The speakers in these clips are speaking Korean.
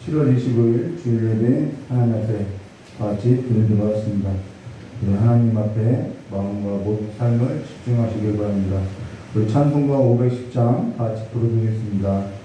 7월 25일 주일 예배 하나님 앞에 같이 드리도록 우리 하나님 앞에 마음과 모든 삶을 집중하시길 바랍니다. 우리 찬송가 510장 같이 부르겠습니다.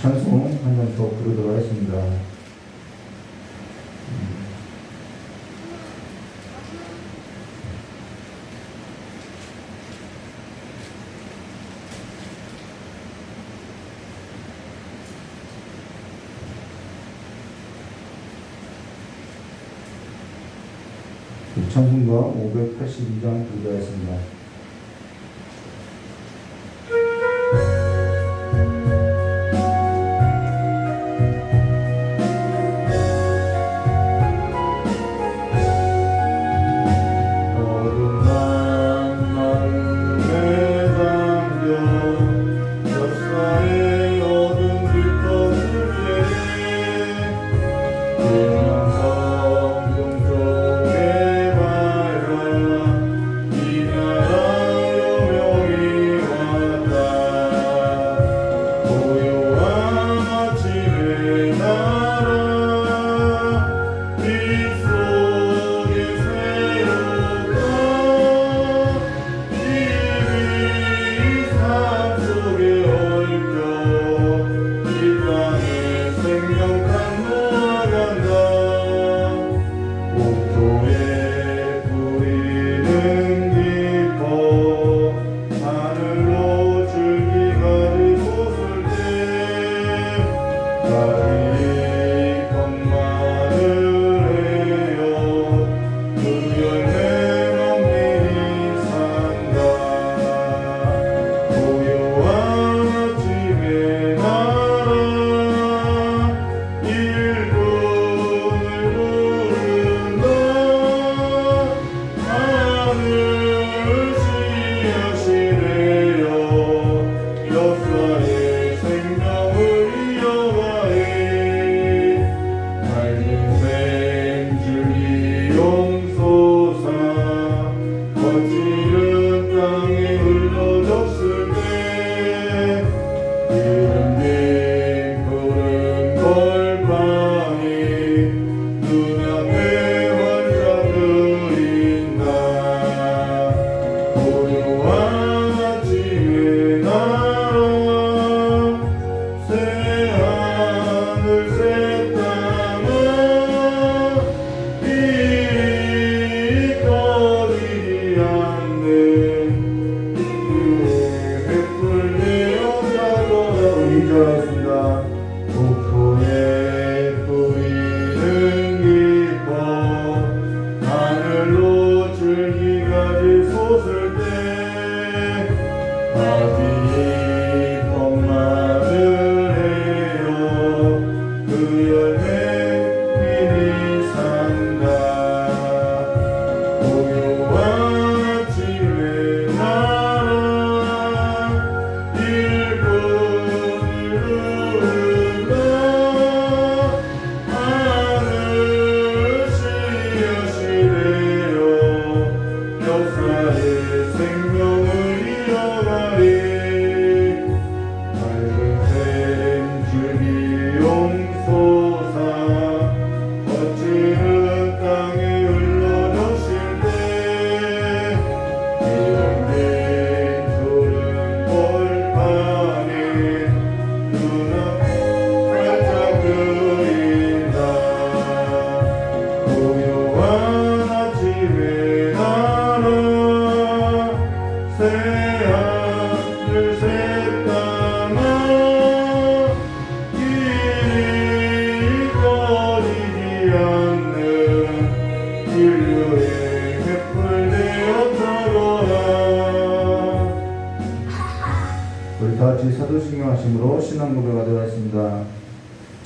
찬송 한 번 더 부르도록 하겠습니다. 찬송가 582장 부르도록 하겠습니다. 성경 속에 말야 이 나라 가지 솟을 때 가지 잎엄마를 해요 그 열매 미리 산다 고요한 아침에 나라 일꾼을 부른다 하늘 씨앗이래요 역사의 생명을 이어가리 밝은 샘 줄기 용솟아 거칠은 땅에 흘러젖을 때 이름된 푸른 벌판에 눈앞 활짝 뜨인다 고요한 아침에 나라 새하늘 새땅아 길이 꺼지지 않는 인류의 횃불 되었다거라 우리 다같이 사도신경 하심으로 신앙 고백하도록 하겠습니다.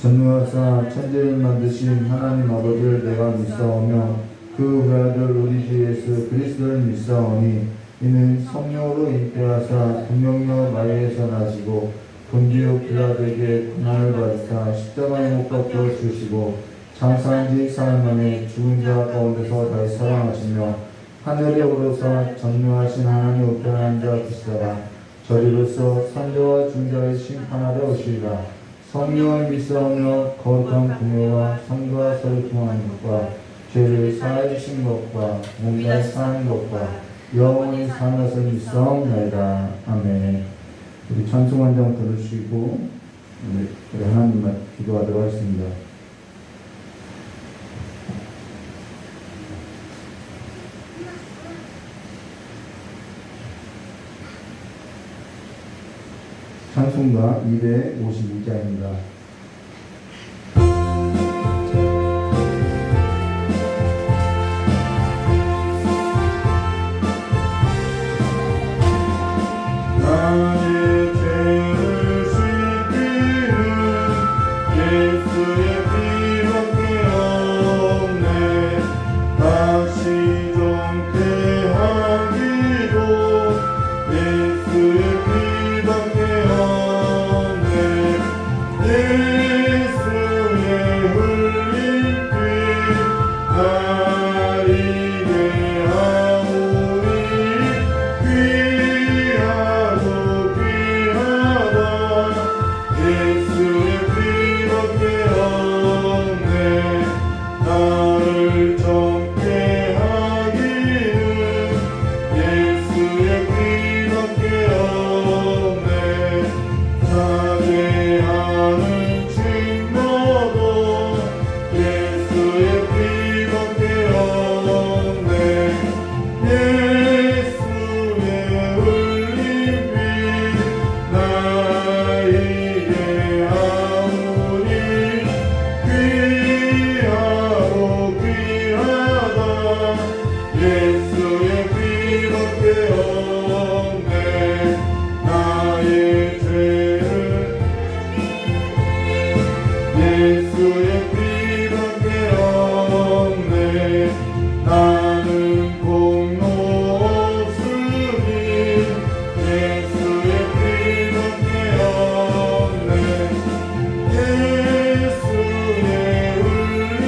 전능하사 천지를 만드신 하나님 아버지를 내가 믿사오며 그 외아들 우리 주 예수 그리스도를 믿사오니 이는 성령으로 잉태하사 분명여 마리에서 나시고 본디오 빌라도에게 고난을 받으사 십자가에 못 박혀 주시고 장사한 지 4일 만에 죽은 자 가운데서 다시 살아나시며 하늘에 오르사 전능하신 하나님 우편에 앉아 계시다가 저리로서 산자와 중자의 심판하러 오시리라. 성령을 믿사오며 거룩한 구매와 성과 서로 통하는 것과 죄를 사하여 주신 것과 몸을 사는 것과 영원히 사는 것을 믿사옵나이다. 아멘. 우리 찬송 한 장 들으시고 우리 하나님 앞에 기도하도록 하겠습니다. 찬송가 252장입니다. 나의 죄를 씻기는 예수의 피밖에 없네. 다시 정케 하기도 예수의 피밖에 없네. 예수의 흘린 피 날 이게 하오니 귀하고 귀하다. 예수의 피밖에 없네. 나를 정케 하기는 예수의 피밖에 없네. 사죄하는 증거도 예수의 피밖에 없네. 예수의 흘린 피 나에게 하오니 귀하고 귀하다. 예수의 피밖에 없네. 나의 죄를 예수의 피밖에 없네. 나는 공로 없으니 예수의 피밖에 없네. 예수의 흘린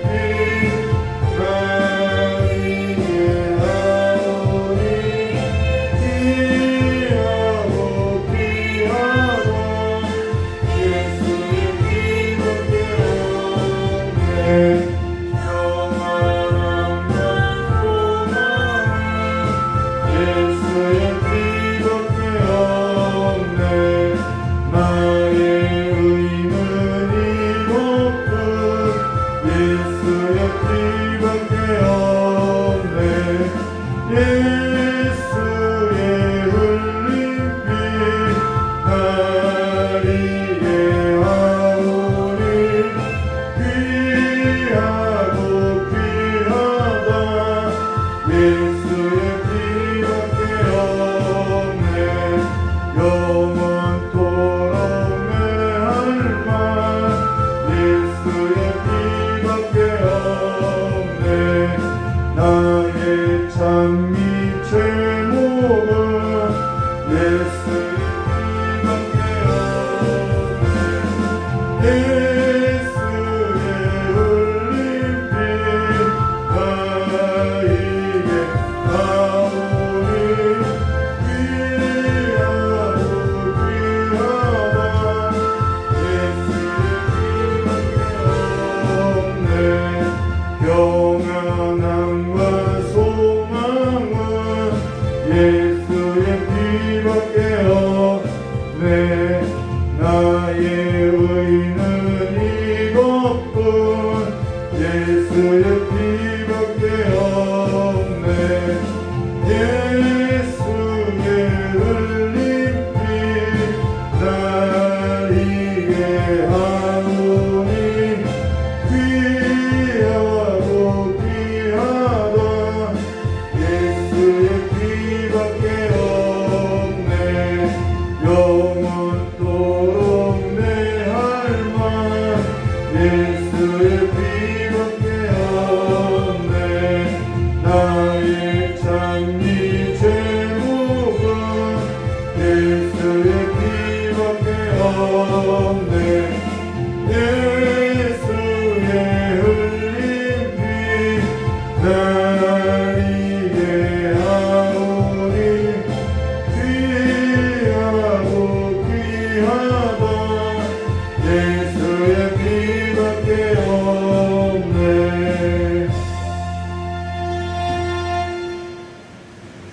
피 나에게 하오니 귀하고 귀하다. 예수의 피밖에 없네. 영원한 소망은 예수의 피밖에 없네. 나의 의는 이것뿐 예수의 피밖에 없네. 예수의 흘린 피 날 이게 하오니 귀하고 귀하다. 예수의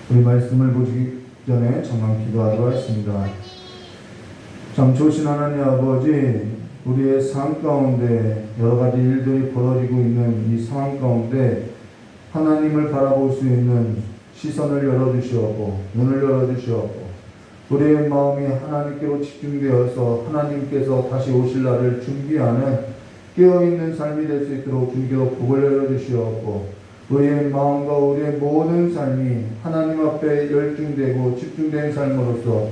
우리 말씀을 보기 전에 정말 기도하도록 하겠습니다. 참 좋으신 하나님 아버지, 우리의 삶 가운데 여러 가지 일들이 벌어지고 있는 이 상황 가운데 하나님을 바라볼 수 있는 시선을 열어주시옵고 눈을 열어주시옵고 우리의 마음이 하나님께로 집중되어서 하나님께서 다시 오실 날을 준비하는 깨어있는 삶이 될 수 있도록 주님께서 복을 열어주시옵고 우리의 마음과 우리의 모든 삶이 하나님 앞에 열중되고 집중된 삶으로서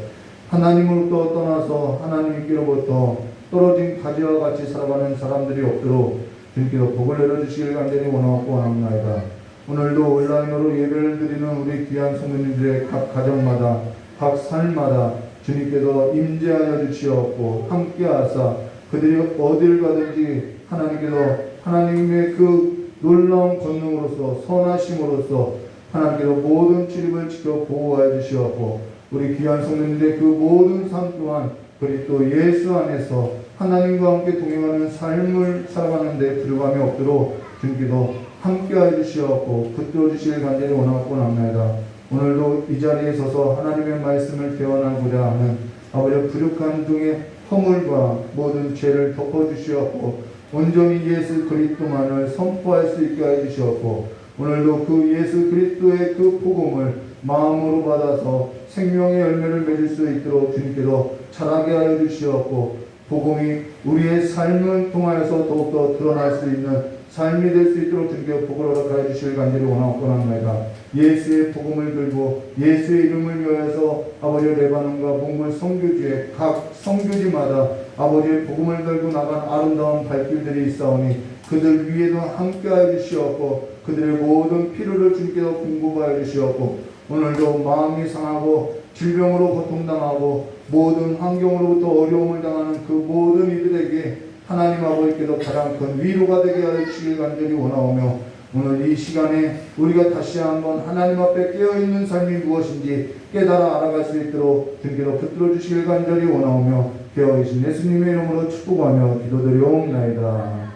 하나님으로부터 떠나서 하나님께로부터 떨어진 가지와 같이 살아가는 사람들이 없도록 주님께서 복을 내려주시길 간절히 원하고 원합니다. 오늘도 온라인으로 예배를 드리는 우리 귀한 성도님들의 각 가정마다 각 삶마다 주님께서 임재하여 주시옵고 함께하사 그들이 어딜 가든지 하나님께서 하나님의 그 놀라운 권능으로서 선하심으로써 하나님께서 모든 출입을 지켜 보호하여 주시옵고 우리 귀한 성도님들의 그 모든 삶 또한 그리스도 예수 안에서 하나님과 함께 동행하는 삶을 살아가는 데 부족함이 없도록 주님께서 함께하여 주시옵고 붙들어 주시길 간절히 원하고 원합니다. 오늘도 이 자리에 서서 하나님의 말씀을 배워나고자 하는 아버지의 부족한 중에 허물과 모든 죄를 덮어주시옵고 온전히 예수 그리스도만을 선포할 수 있게 하여 주시옵고 오늘도 그 예수 그리스도의 그 복음을 마음으로 받아서 생명의 열매를 맺을 수 있도록 주님께서 자라게 하여 주시옵고 복음이 우리의 삶을 통하여서 더욱더 드러날 수 있는 삶이 될 수 있도록 주님께 복을 허락하여 주시길 간절히 원하고 원합니다. 예수의 복음을 들고 예수의 이름을 위하여서 아버지의 레바논과 몽골 선교지에 각 선교지마다 아버지의 복음을 들고 나간 아름다운 발길들이 있사오니 그들 위에도 함께하여 주시옵고 그들의 모든 필요를 주님께서 공급하여 주시옵고 오늘도 마음이 상하고 질병으로 고통당하고 모든 환경으로부터 어려움을 당하는 그 모든 이들에게 하나님 아버지께서 가장 큰 위로가 되게 하여 주시길 간절히 원하오며 오늘 이 시간에 우리가 다시 한번 하나님 앞에 깨어있는 삶이 무엇인지 깨달아 알아갈 수 있도록 주님께서 붙들어 주시길 간절히 원하오며 깨어계신 예수님의 이름으로 축복하며 기도드리옵나이다.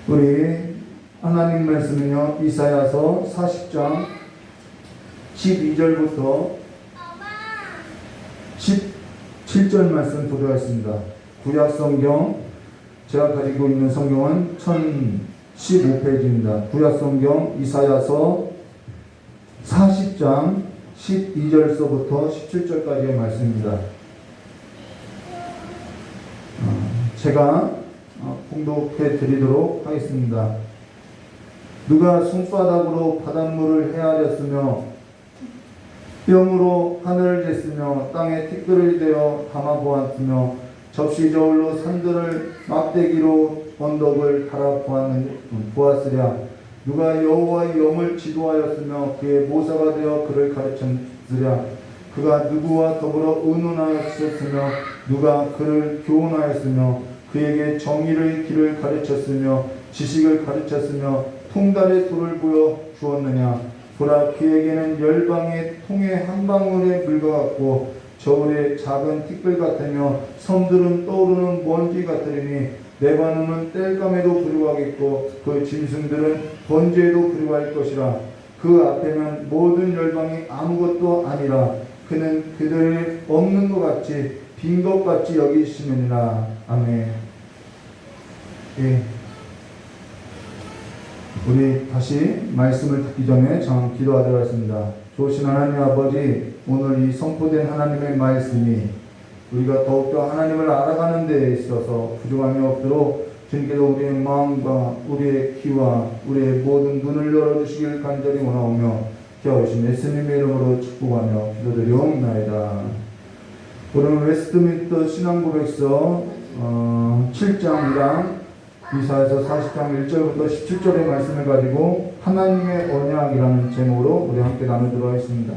우리 하나님 말씀은요 이사야서 40장 12절부터 17절 말씀 보도하겠습니다. 구약성경 제가 가지고 있는 성경은 1015페이지입니다. 구약성경 이사야서 40장 12절서부터 17절까지의 말씀입니다. 제가 봉독해 드리도록 하겠습니다. 누가 손바닥으로 바닷물을 헤아렸으며 뼘으로 하늘을 쟀으며 땅에 티끌을 대어 담아보았으며 접시 저울로 산들을 막대기로 언덕을 갈아 보았으랴. 누가 여호와의 영을 지도하였으며 그의 모사가 되어 그를 가르쳤으랴. 그가 누구와 더불어 의논하였으며 누가 그를 교훈하였으며 그에게 정의의 길을 가르쳤으며 지식을 가르쳤으며 통달의 돌을 보여 주었느냐. 보라, 그에게는 열방의 통의 한 방울의 물과 같고 저울의 작은 티끌 같으며 섬들은 떠오르는 먼지 같으리니 레바논은 땔감에도 불과하겠고 그 짐승들은 번제에도 불과할 것이라. 그 앞에는 모든 열방이 아무것도 아니라 그는 그들이 없는 것 같이 빈 것 같이 여기시느니라. 아멘. 예. 우리 다시 말씀을 듣기 전에 전 기도하도록 하겠습니다. 좋으신 하나님 아버지, 오늘 이 선포된 하나님의 말씀이 우리가 더욱더 하나님을 알아가는 데에 있어서 부족함이 없도록 주님께서 우리의 마음과 우리의 귀와 우리의 모든 눈을 열어주시길 간절히 원하오며 기하오신 예수님의 이름으로 축복하며 기도드리옵나이다. 오늘 웨스트민스터 신앙고백서 7장이랑 이사야서 40장 1절부터 17절의 말씀을 가지고 하나님의 언약이라는 제목으로 우리 함께 나누도록 하겠습니다.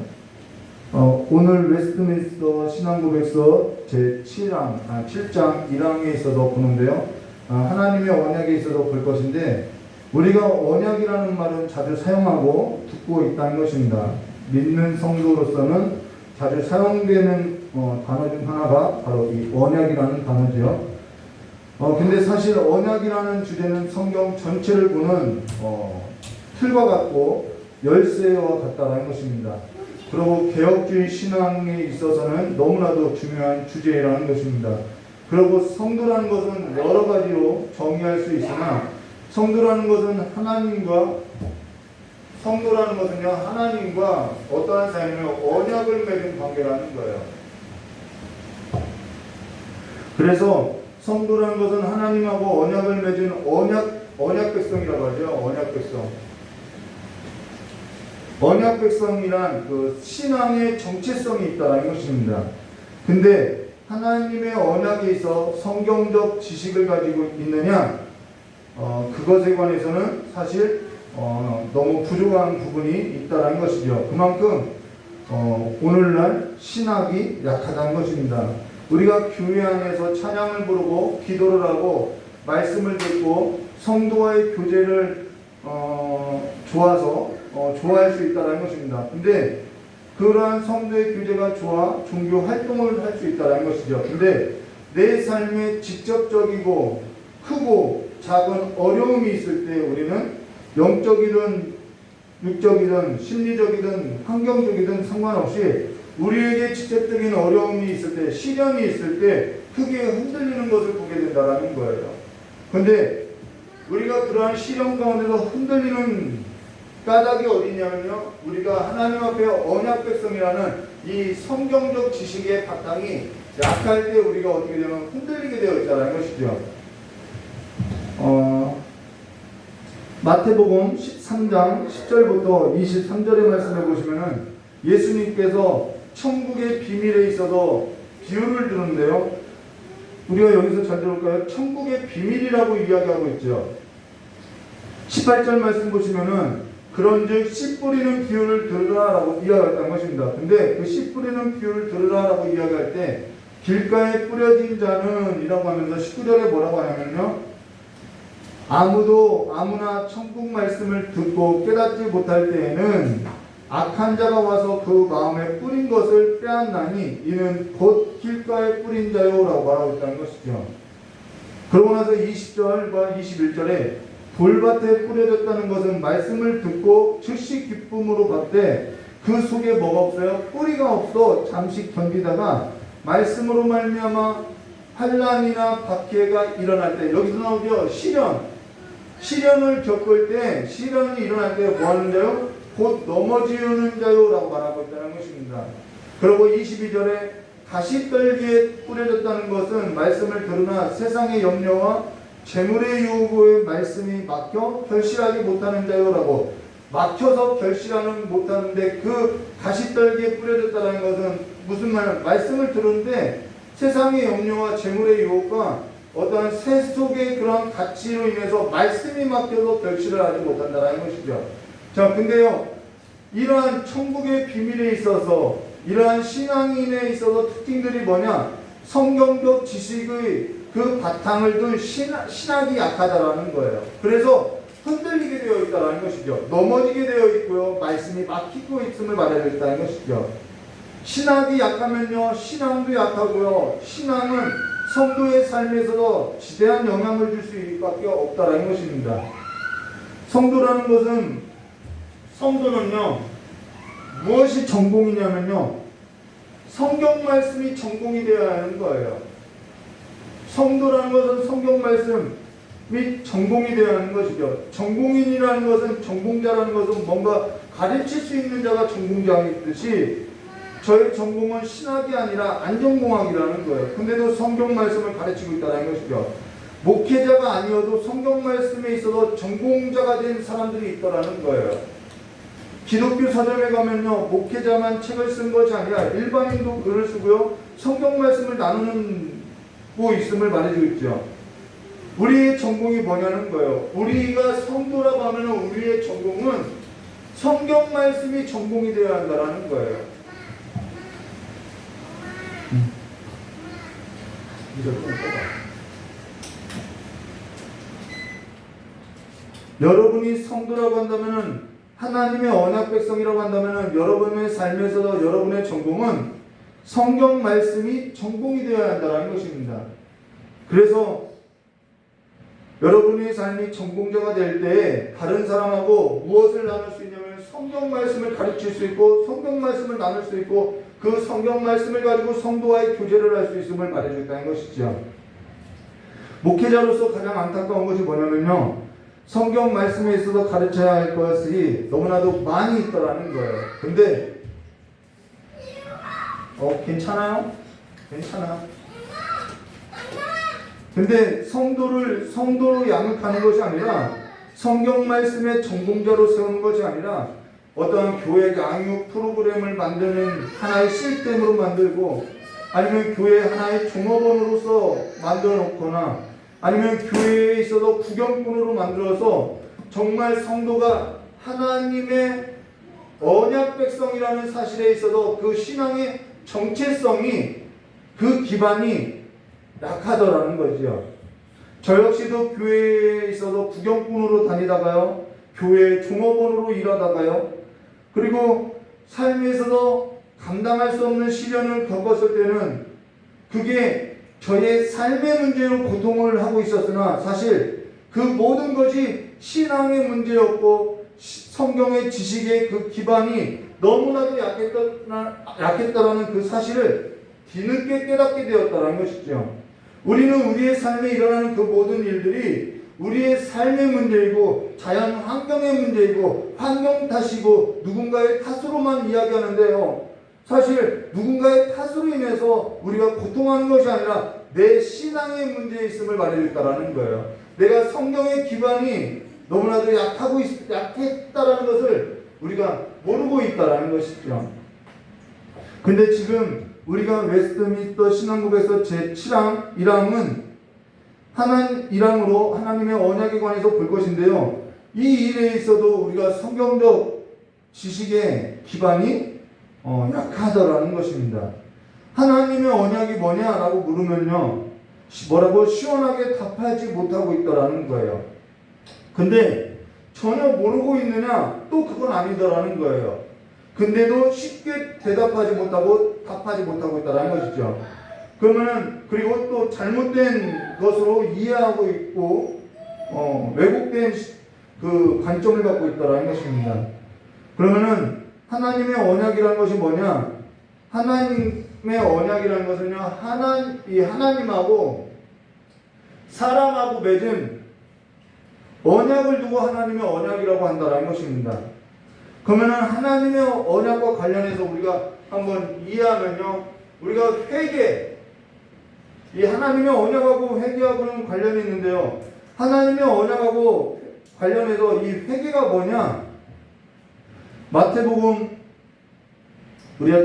오늘 웨스트민스터 신앙고백서 제7장 1항에 있어서 보는데요. 하나님의 언약에 있어서 볼 것인데 우리가 언약이라는 말은 자주 사용하고 듣고 있다는 것입니다. 믿는 성도로서는 자주 사용되는 단어 중 하나가 바로 이 언약이라는 단어죠. 근데 사실 언약이라는 주제는 성경 전체를 보는 틀과 같고 열쇠와 같다라는 것입니다. 그리고 개혁주의 신앙에 있어서는 너무나도 중요한 주제라는 것입니다. 그리고 성도라는 것은 여러 가지로 정의할 수 있으나 성도라는 것은 하나님과 어떠한 삶을 언약을 맺은 관계라는 거예요. 그래서 성도라는 것은 하나님하고 언약을 맺은 언약 백성이라고 하죠. 언약 백성. 언약 백성이란 그 신앙의 정체성이 있다는 것입니다. 근데 하나님의 언약에 있어 성경적 지식을 가지고 있느냐? 그것에 관해서는 사실 너무 부족한 부분이 있다는 것이죠. 그만큼 오늘날 신학이 약하다는 것입니다. 우리가 교회 안에서 찬양을 부르고 기도를 하고 말씀을 듣고 성도와의 교제를 좋아할 수 있다는 것입니다. 근데 그러한 성도의 교제가 좋아 종교 활동을 할 수 있다는 것이죠. 근데 내 삶에 직접적이고 크고 작은 어려움이 있을 때 우리는 영적이든 육적이든 심리적이든 환경적이든 상관없이 우리에게 직접적인 어려움이 있을 때, 시련이 있을 때 크게 흔들리는 것을 보게 된다는 거예요. 근데 우리가 그러한 시련 가운데서 흔들리는 까닭이 어디 있냐면요, 우리가 하나님 앞에 언약 백성이라는 이 성경적 지식의 바탕이 약할 때 우리가 어떻게 되면 흔들리게 되어 있다는 것이죠. 마태복음 13장 10절부터 23절의 말씀을 보시면은 예수님께서 천국의 비밀에 있어서 비유를 드는데요. 우리가 여기서 잘 들을까요? 천국의 비밀이라고 이야기하고 있죠. 18절 말씀 보시면은 그런즉 씨 뿌리는 비유를 들으라라고 이야기했다는 것입니다. 근데 그 씨 뿌리는 비유를 들으라라고 이야기할 때 길가에 뿌려진 자는 이라고 하면서 19절에 뭐라고 하냐면요, 아무나 천국 말씀을 듣고 깨닫지 못할 때에는 악한 자가 와서 그 마음에 뿌린 것을 빼앗나니 이는 곧 길가에 뿌린 자요라고 말하고 있다는 것이죠. 그러고 나서 20절과 21절에 돌밭에 뿌려졌다는 것은 말씀을 듣고 즉시 기쁨으로 받되 그 속에 뭐가 없어요? 뿌리가 없어 잠시 견디다가 말씀으로 말미암아 환난이나 박해가 일어날 때, 여기서 나오죠. 시련을 겪을 때, 시련이 일어날 때 뭐 하는 자요? 곧 넘어지는 자요라고 말하고 있다는 것입니다. 그리고 22절에 가시떨기에 뿌려졌다는 것은 말씀을 들으나 세상의 염려와 재물의 유혹의 말씀이 막혀 결실하지 못하는 자요라고, 막혀서 결실하는 못하는데 그 가시떨기에 뿌려졌다는 것은 무슨 말씀을 들었는데 세상의 염려와 재물의 유혹과 어떠한 세속의 그런 가치로 인해서 말씀이 막혀서 결실을 하지 못한다는 것이죠. 자, 근데요, 이러한 천국의 비밀에 있어서, 이러한 신앙인에 있어서 특징들이 뭐냐? 성경적 지식의 그 바탕을 둔 신학이 약하다라는 거예요. 그래서 흔들리게 되어 있다는 것이죠. 넘어지게 되어 있고요, 말씀이 막히고 있음을 말해야 된다는 것이죠. 신학이 약하면요, 신앙도 약하고요, 신앙은 성도의 삶에서도 지대한 영향을 줄 수밖에 없다라는 것입니다. 성도는요, 무엇이 전공이냐면요, 성경 말씀이 전공이 되어야 하는 거예요. 성도라는 것은 성경 말씀이 전공이 되어야 하는 것이죠. 전공인이라는 것은, 전공자라는 것은 뭔가 가르칠 수 있는 자가 전공자이듯이 저의 전공은 신학이 아니라 안전공학이라는 거예요. 근데도 성경 말씀을 가르치고 있다는 것이죠. 목회자가 아니어도 성경 말씀에 있어서 전공자가 된 사람들이 있다는 거예요. 기독교 서점에 가면요, 목회자만 책을 쓴 것이 아니라 일반인도 글을 쓰고요, 성경 말씀을 나누고 있음을 말해주고 있죠. 우리의 전공이 뭐냐는 거예요. 우리가 성도라고 하면 우리의 전공은 성경 말씀이 전공이 되어야 한다는 거예요. 여러분이 성도라고 한다면은, 하나님의 언약 백성이라고 한다면은, 여러분의 삶에서도 여러분의 전공은 성경 말씀이 전공이 되어야 한다는 것입니다. 그래서 여러분의 삶이 전공자가 될 때 다른 사람하고 무엇을 나눌 수 있냐면 성경 말씀을 가르칠 수 있고 성경 말씀을 나눌 수 있고 그 성경 말씀을 가지고 성도와의 교제를 할 수 있음을 말해줬다는 것이죠. 목회자로서 가장 안타까운 것이 뭐냐면요, 성경 말씀에 있어서 가르쳐야 할 것이 너무나도 많이 있더라는 거예요. 근데 괜찮아요? 괜찮아. 근데 성도로 양육하는 것이 아니라 성경 말씀의 전공자로 세우는 것이 아니라 어떠한 교회 양육 프로그램을 만드는 하나의 시스템으로 만들고 아니면 교회 하나의 종업원으로서 만들어 놓거나 아니면 교회에 있어서 구경꾼으로 만들어서 정말 성도가 하나님의 언약 백성이라는 사실에 있어서 그 신앙의 정체성이 그 기반이 약하더라는 거죠. 저 역시도 교회에 있어서 구경꾼으로 다니다가요, 교회 종업원으로 일하다가요, 그리고 삶에서도 감당할 수 없는 시련을 겪었을 때는 그게 저의 삶의 문제로 고통을 하고 있었으나 사실 그 모든 것이 신앙의 문제였고 성경의 지식의 그 기반이 너무나도 약했다라는 그 사실을 뒤늦게 깨닫게 되었다는 것이죠. 우리는 우리의 삶에 일어나는 그 모든 일들이 우리의 삶의 문제이고 자연 환경의 문제이고 환경 탓이고 누군가의 탓으로만 이야기하는데요, 사실 누군가의 탓으로 인해서 우리가 고통하는 것이 아니라 내 신앙의 문제에 있음을 말해줬다라는 거예요. 내가 성경의 기반이 너무나도 약했다라는 것을 우리가 모르고 있다라는 것이죠. 근데 지금 우리가 웨스트민스터 신앙국에서 제7항 1항은 하나님의 언약에 관해서 볼 것인데요, 이 일에 있어도 우리가 성경적 지식의 기반이 약하다라는 것입니다. 하나님의 언약이 뭐냐라고 물으면요, 뭐라고 시원하게 답하지 못하고 있다라는 거예요. 근데 전혀 모르고 있느냐? 또 그건 아니더라는 거예요. 근데도 쉽게 대답하지 못하고 답하지 못하고 있다는 것이죠. 그러면은 그리고 또 잘못된 것으로 이해하고 있고 왜곡된 그 관점을 갖고 있다는 것입니다. 그러면은 하나님의 언약이라는 것이 뭐냐? 하나님의 언약이라는 것은요, 하나님하고 사람하고 맺은 언약을 두고 하나님의 언약이라고 한다는 것입니다. 그러면은 하나님의 언약과 관련해서 우리가 한번 이해하면요, 우리가 이 하나님의 언약하고 회개하고는 관련이 있는데요, 하나님의 언약하고 관련해서 이 회개가 뭐냐? 마태복음, 우리가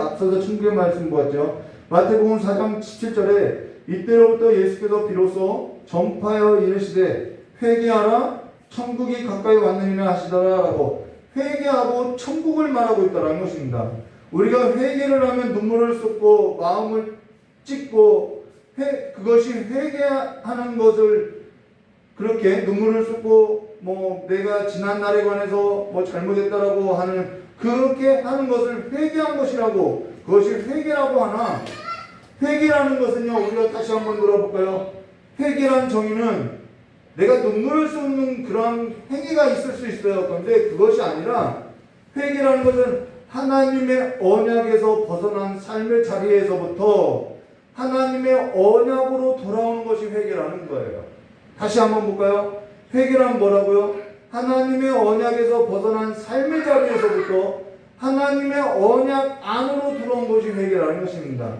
앞서서 천국의 말씀 보았죠. 마태복음 4장 17절에 이때로부터 예수께서 비로소 전파하여 이르시되 회개하라 천국이 가까이 왔느니라 하시더라라고 회개하고 천국을 말하고 있다는 것입니다. 우리가 회개를 하면 눈물을 쏟고 마음을 찢고 그것이 회개하는 것을 그렇게 눈물을 쏟고 내가 지난 날에 관해서 잘못했다라고 하는 그렇게 하는 것을 회개한 것이라고, 그것이 회개라고 하나, 회개라는 것은요, 우리가 다시 한번 들어볼까요? 회개란 정의는 내가 눈물을 쏟는 그런 행위가 있을 수 있어요. 그런데 그것이 아니라 회개라는 것은 하나님의 언약에서 벗어난 삶의 자리에서부터 하나님의 언약으로 돌아오는 것이 회개라는 거예요. 다시 한번 볼까요? 회개란 뭐라고요? 하나님의 언약에서 벗어난 삶의 자리에서부터 하나님의 언약 안으로 들어온 것이 회개라는 것입니다.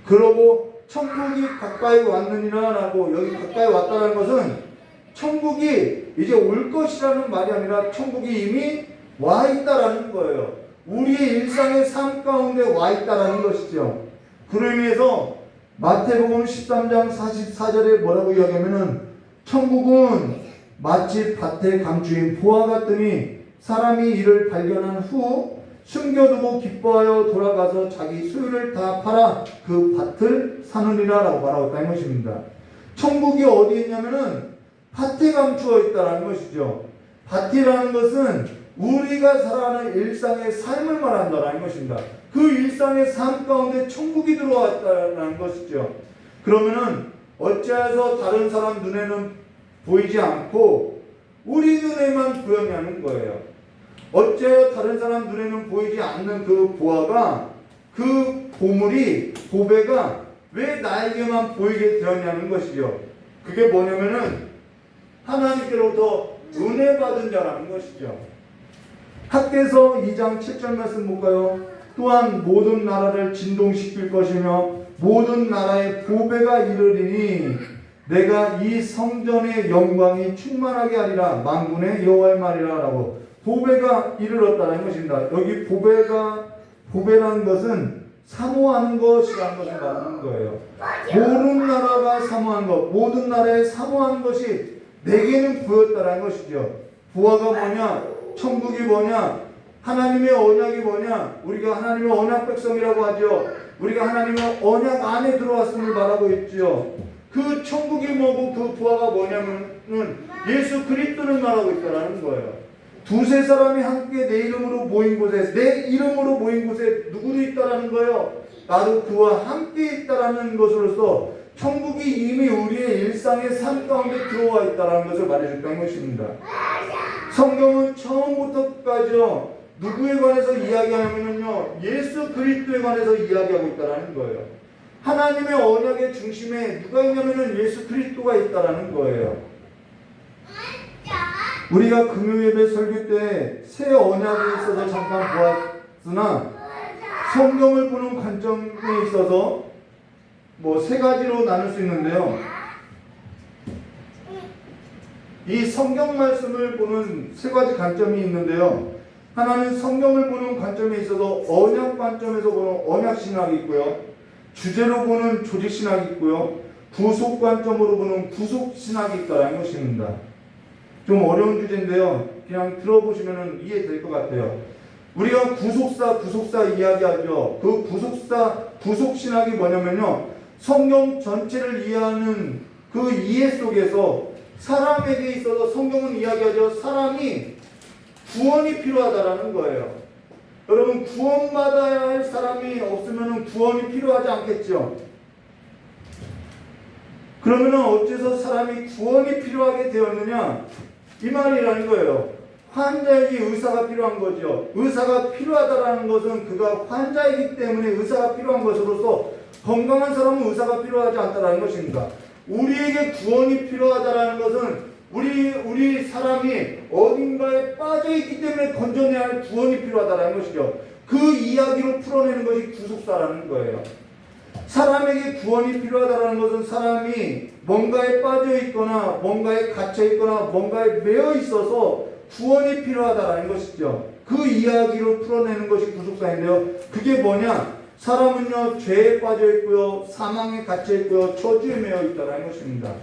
그러고 천국이 가까이 왔느니라 라고, 여기 가까이 왔다는 것은 천국이 이제 올 것이라는 말이 아니라 천국이 이미 와 있다라는 거예요. 우리의 일상의 삶 가운데 와 있다라는 것이죠. 그로 인해서 마태복음 13장 44절에 뭐라고 이야기하면은 천국은 마치 밭에 감추인 보화 같더니 사람이 이를 발견한 후 숨겨두고 기뻐하여 돌아가서 자기 소유를 다 팔아 그 밭을 사느니라 라고 말하고 있다는 것입니다. 천국이 어디에 있냐면은 밭에 감추어 있다는 것이죠. 밭이라는 것은 우리가 살아가는 일상의 삶을 말한다는 것입니다. 그 일상의 삶 가운데 천국이 들어왔다는 것이죠. 그러면은 어찌해서 다른 사람 눈에는 보이지 않고 우리 눈에만 보여냐는 거예요. 어째요 다른 사람 눈에는 보이지 않는 그 보화가, 그 보물이, 보배가 왜 나에게만 보이게 되었냐는 것이죠. 그게 뭐냐면은 하나님께로부터 은혜 받은 자라는 것이죠. 학개서 2장 7절 말씀 볼까요? 또한 모든 나라를 진동시킬 것이며 모든 나라의 보배가 이르리니 내가 이 성전의 영광이 충만하게 하리라. 만군의 여호와의 말이라. 라고 보배가 이르렀다는 것입니다. 여기 보배라는 것은 사모하는 것이라는 것을 말하는 거예요. 모든 나라가 사모한 것, 모든 나라에 사모하는 것이 내게는 보였다는 것이죠. 보화가 뭐냐? 천국이 뭐냐? 하나님의 언약이 뭐냐? 우리가 하나님의 언약 백성이라고 하죠. 우리가 하나님의 언약 안에 들어왔음을 말하고 있죠. 그 천국이 뭐고 그 부하가 뭐냐면은 예수 그리스도를 말하고 있다는 거예요. 두세 사람이 함께 내 이름으로 모인 곳에, 내 이름으로 모인 곳에 누구도 있다라는 거예요. 나도 그와 함께 있다라는 것으로서 천국이 이미 우리의 일상의 삶 가운데 들어와 있다라는 것을 말해줬다는 것입니다. 성경은 처음부터 끝까지요, 누구에 관해서 이야기하냐면요, 예수 그리스도에 관해서 이야기하고 있다라는 거예요. 하나님의 언약의 중심에 누가 있냐면은 예수 그리스도가 있다라는 거예요. 우리가 금요예배 설교 때 새 언약에 있어서 잠깐 보았으나 성경을 보는 관점에 있어서 뭐 세 가지로 나눌 수 있는데요. 이 성경 말씀을 보는 세 가지 관점이 있는데요. 하나는 성경을 보는 관점에 있어서 언약 관점에서 보는 언약 신학이 있고요. 주제로 보는 조직 신학이 있고요. 구속 관점으로 보는 구속 신학이 있다는 것입니다. 좀 어려운 주제인데요. 그냥 들어보시면 이해될 것 같아요. 우리가 구속사 이야기하죠. 그 구속 신학이 뭐냐면요, 성경 전체를 이해하는 그 이해 속에서 사람에게 있어서 성경은 이야기하죠. 사람이 구원이 필요하다라는 거예요. 여러분, 구원받아야 할 사람이 없으면 구원이 필요하지 않겠죠? 그러면 어째서 사람이 구원이 필요하게 되었느냐? 이 말이라는 거예요. 환자에게 의사가 필요한 거죠. 의사가 필요하다라는 것은 그가 환자이기 때문에 의사가 필요한 것으로서 건강한 사람은 의사가 필요하지 않다라는 것입니다. 우리에게 구원이 필요하다라는 것은 우리 사람이 어딘가에 빠져있기 때문에 건져내야 할 구원이 필요하다라는 것이죠. 그 이야기로 풀어내는 것이 구속사라는 거예요. 사람에게 구원이 필요하다는 것은 사람이 뭔가에 빠져있거나 뭔가에 갇혀있거나 뭔가에 매여 있어서 구원이 필요하다는 것이죠. 그 이야기로 풀어내는 것이 구속사인데요. 그게 뭐냐? 사람은요, 죄에 빠져있고요, 사망에 갇혀있고요, 저주에 매여 있다는 것입니다.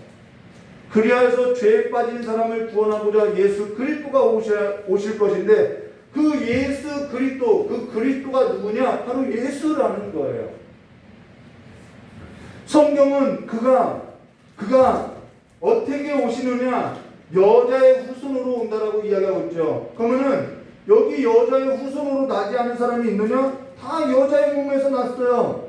그리하여서 죄에 빠진 사람을 구원하고자 예수 그리스도가 오실 것인데, 그 예수 그리스도, 그 그리스도가 누구냐? 바로 예수라는 거예요. 성경은 그가 어떻게 오시느냐? 여자의 후손으로 온다라고 이야기하고 있죠. 그러면은 여기 여자의 후손으로 나지 않은 사람이 있느냐? 다 여자의 몸에서 났어요.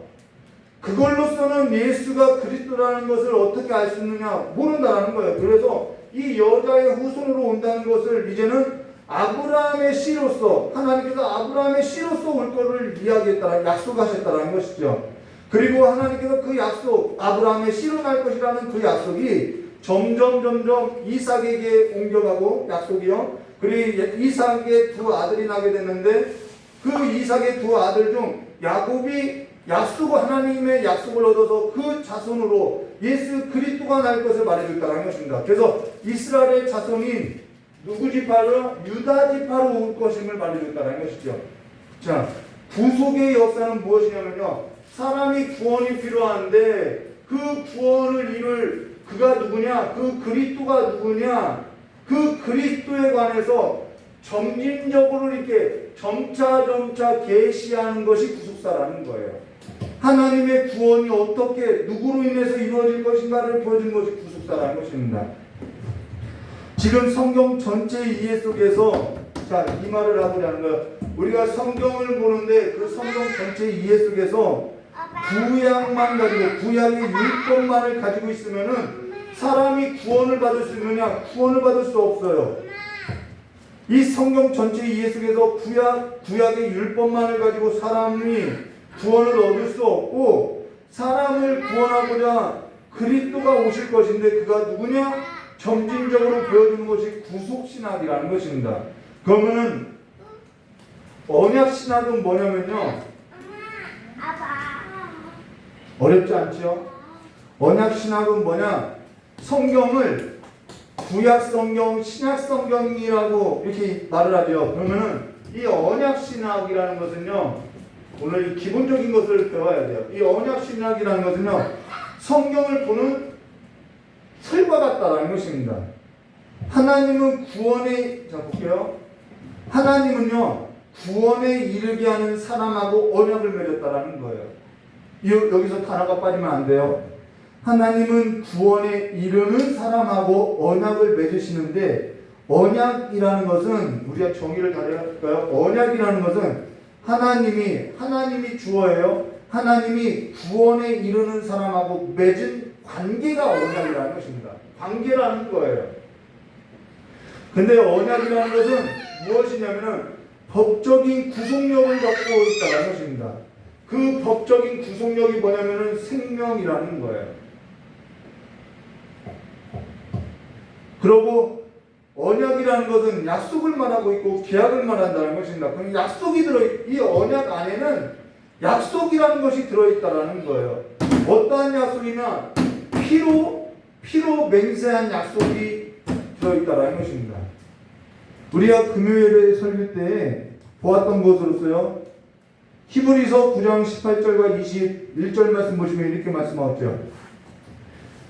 그걸로서는 예수가 그리스도라는 것을 어떻게 알 수 있느냐? 모른다라는 거예요. 그래서 이 여자의 후손으로 온다는 것을 이제는 아브라함의 씨로서, 하나님께서 아브라함의 씨로서 올 거를 이야기했다라는, 약속하셨다라는 것이죠. 그리고 하나님께서 그 약속, 아브라함의 씨로 날 것이라는 그 약속이 점점 이삭에게 옮겨가고, 약속이요. 그리고 이삭의 두 아들이 나게 됐는데, 그 이삭의 두 아들 중 야곱이 하나님의 약속을 얻어서 그 자손으로 예수 그리스도가 날 것을 말해줬다는 것입니다. 그래서 이스라엘의 자손인 누구 지파로? 유다 지파로 올 것임을 말해줬다는 것이죠. 자, 구속의 역사는 무엇이냐면요, 사람이 구원이 필요한데 그 구원을 이룰 그가 누구냐? 그 그리스도가 누구냐? 그 그리스도에 관해서 점진적으로 이렇게 점차 계시하는 것이 구속사라는 거예요. 하나님의 구원이 어떻게 누구로 인해서 이루어질 것인가를 보여준 것이 구속사라는 것입니다. 지금 성경 전체의 이해 속에서 이 말을 하고자 거예요. 우리가 성경을 보는데 그 성경 전체의 이해 속에서 구약만 가지고, 구약의 율법만을 가지고 있으면은 사람이 구원을 받을 수 있느냐? 구원을 받을 수 없어요. 이 성경 전체 이해 속에서 구약의 율법만을 가지고 사람이 구원을 얻을 수 없고, 사람을 구원하고자 그리스도가 오실 것인데, 그가 누구냐? 점진적으로 보여주는 것이 구속신학이라는 것입니다. 그러면은 언약신학은 뭐냐면요, 어렵지 않죠? 언약신학은 뭐냐? 성경을 구약성경, 신약성경이라고 이렇게 말을 하죠. 그러면은 이 언약신학이라는 것은요, 오늘 이 기본적인 것을 배워야 돼요. 이 언약신학이라는 것은요, 성경을 보는 틀과 같다라는 것입니다. 하나님은 자 볼게요. 하나님은요, 구원에 이르게 하는 사람하고 언약을 맺었다라는 거예요. 여기서 단어가 빠지면 안 돼요. 하나님은 구원에 이르는 사람하고 언약을 맺으시는데, 언약이라는 것은 우리가 정의를 다를까요? 언약이라는 것은 하나님이 주어예요. 하나님이 구원에 이르는 사람하고 맺은 관계가 언약이라는 것입니다. 관계라는 거예요. 근데 언약이라는 것은 무엇이냐면은 법적인 구속력을 갖고 있다는 것입니다. 그 법적인 구속력이 뭐냐면은 생명이라는 거예요. 그리고 언약이라는 것은 약속을 말하고 있고 계약을 말한다는 것입니다. 그럼 약속이 이 언약 안에는 약속이라는 것이 들어있다는 거예요. 어떠한 약속이냐? 피로 맹세한 약속이 들어있다는 것입니다. 우리가 금요일에 설교 때 보았던 것으로서요, 히브리서 9장 18절과 21절 말씀 보시면 이렇게 말씀하죠.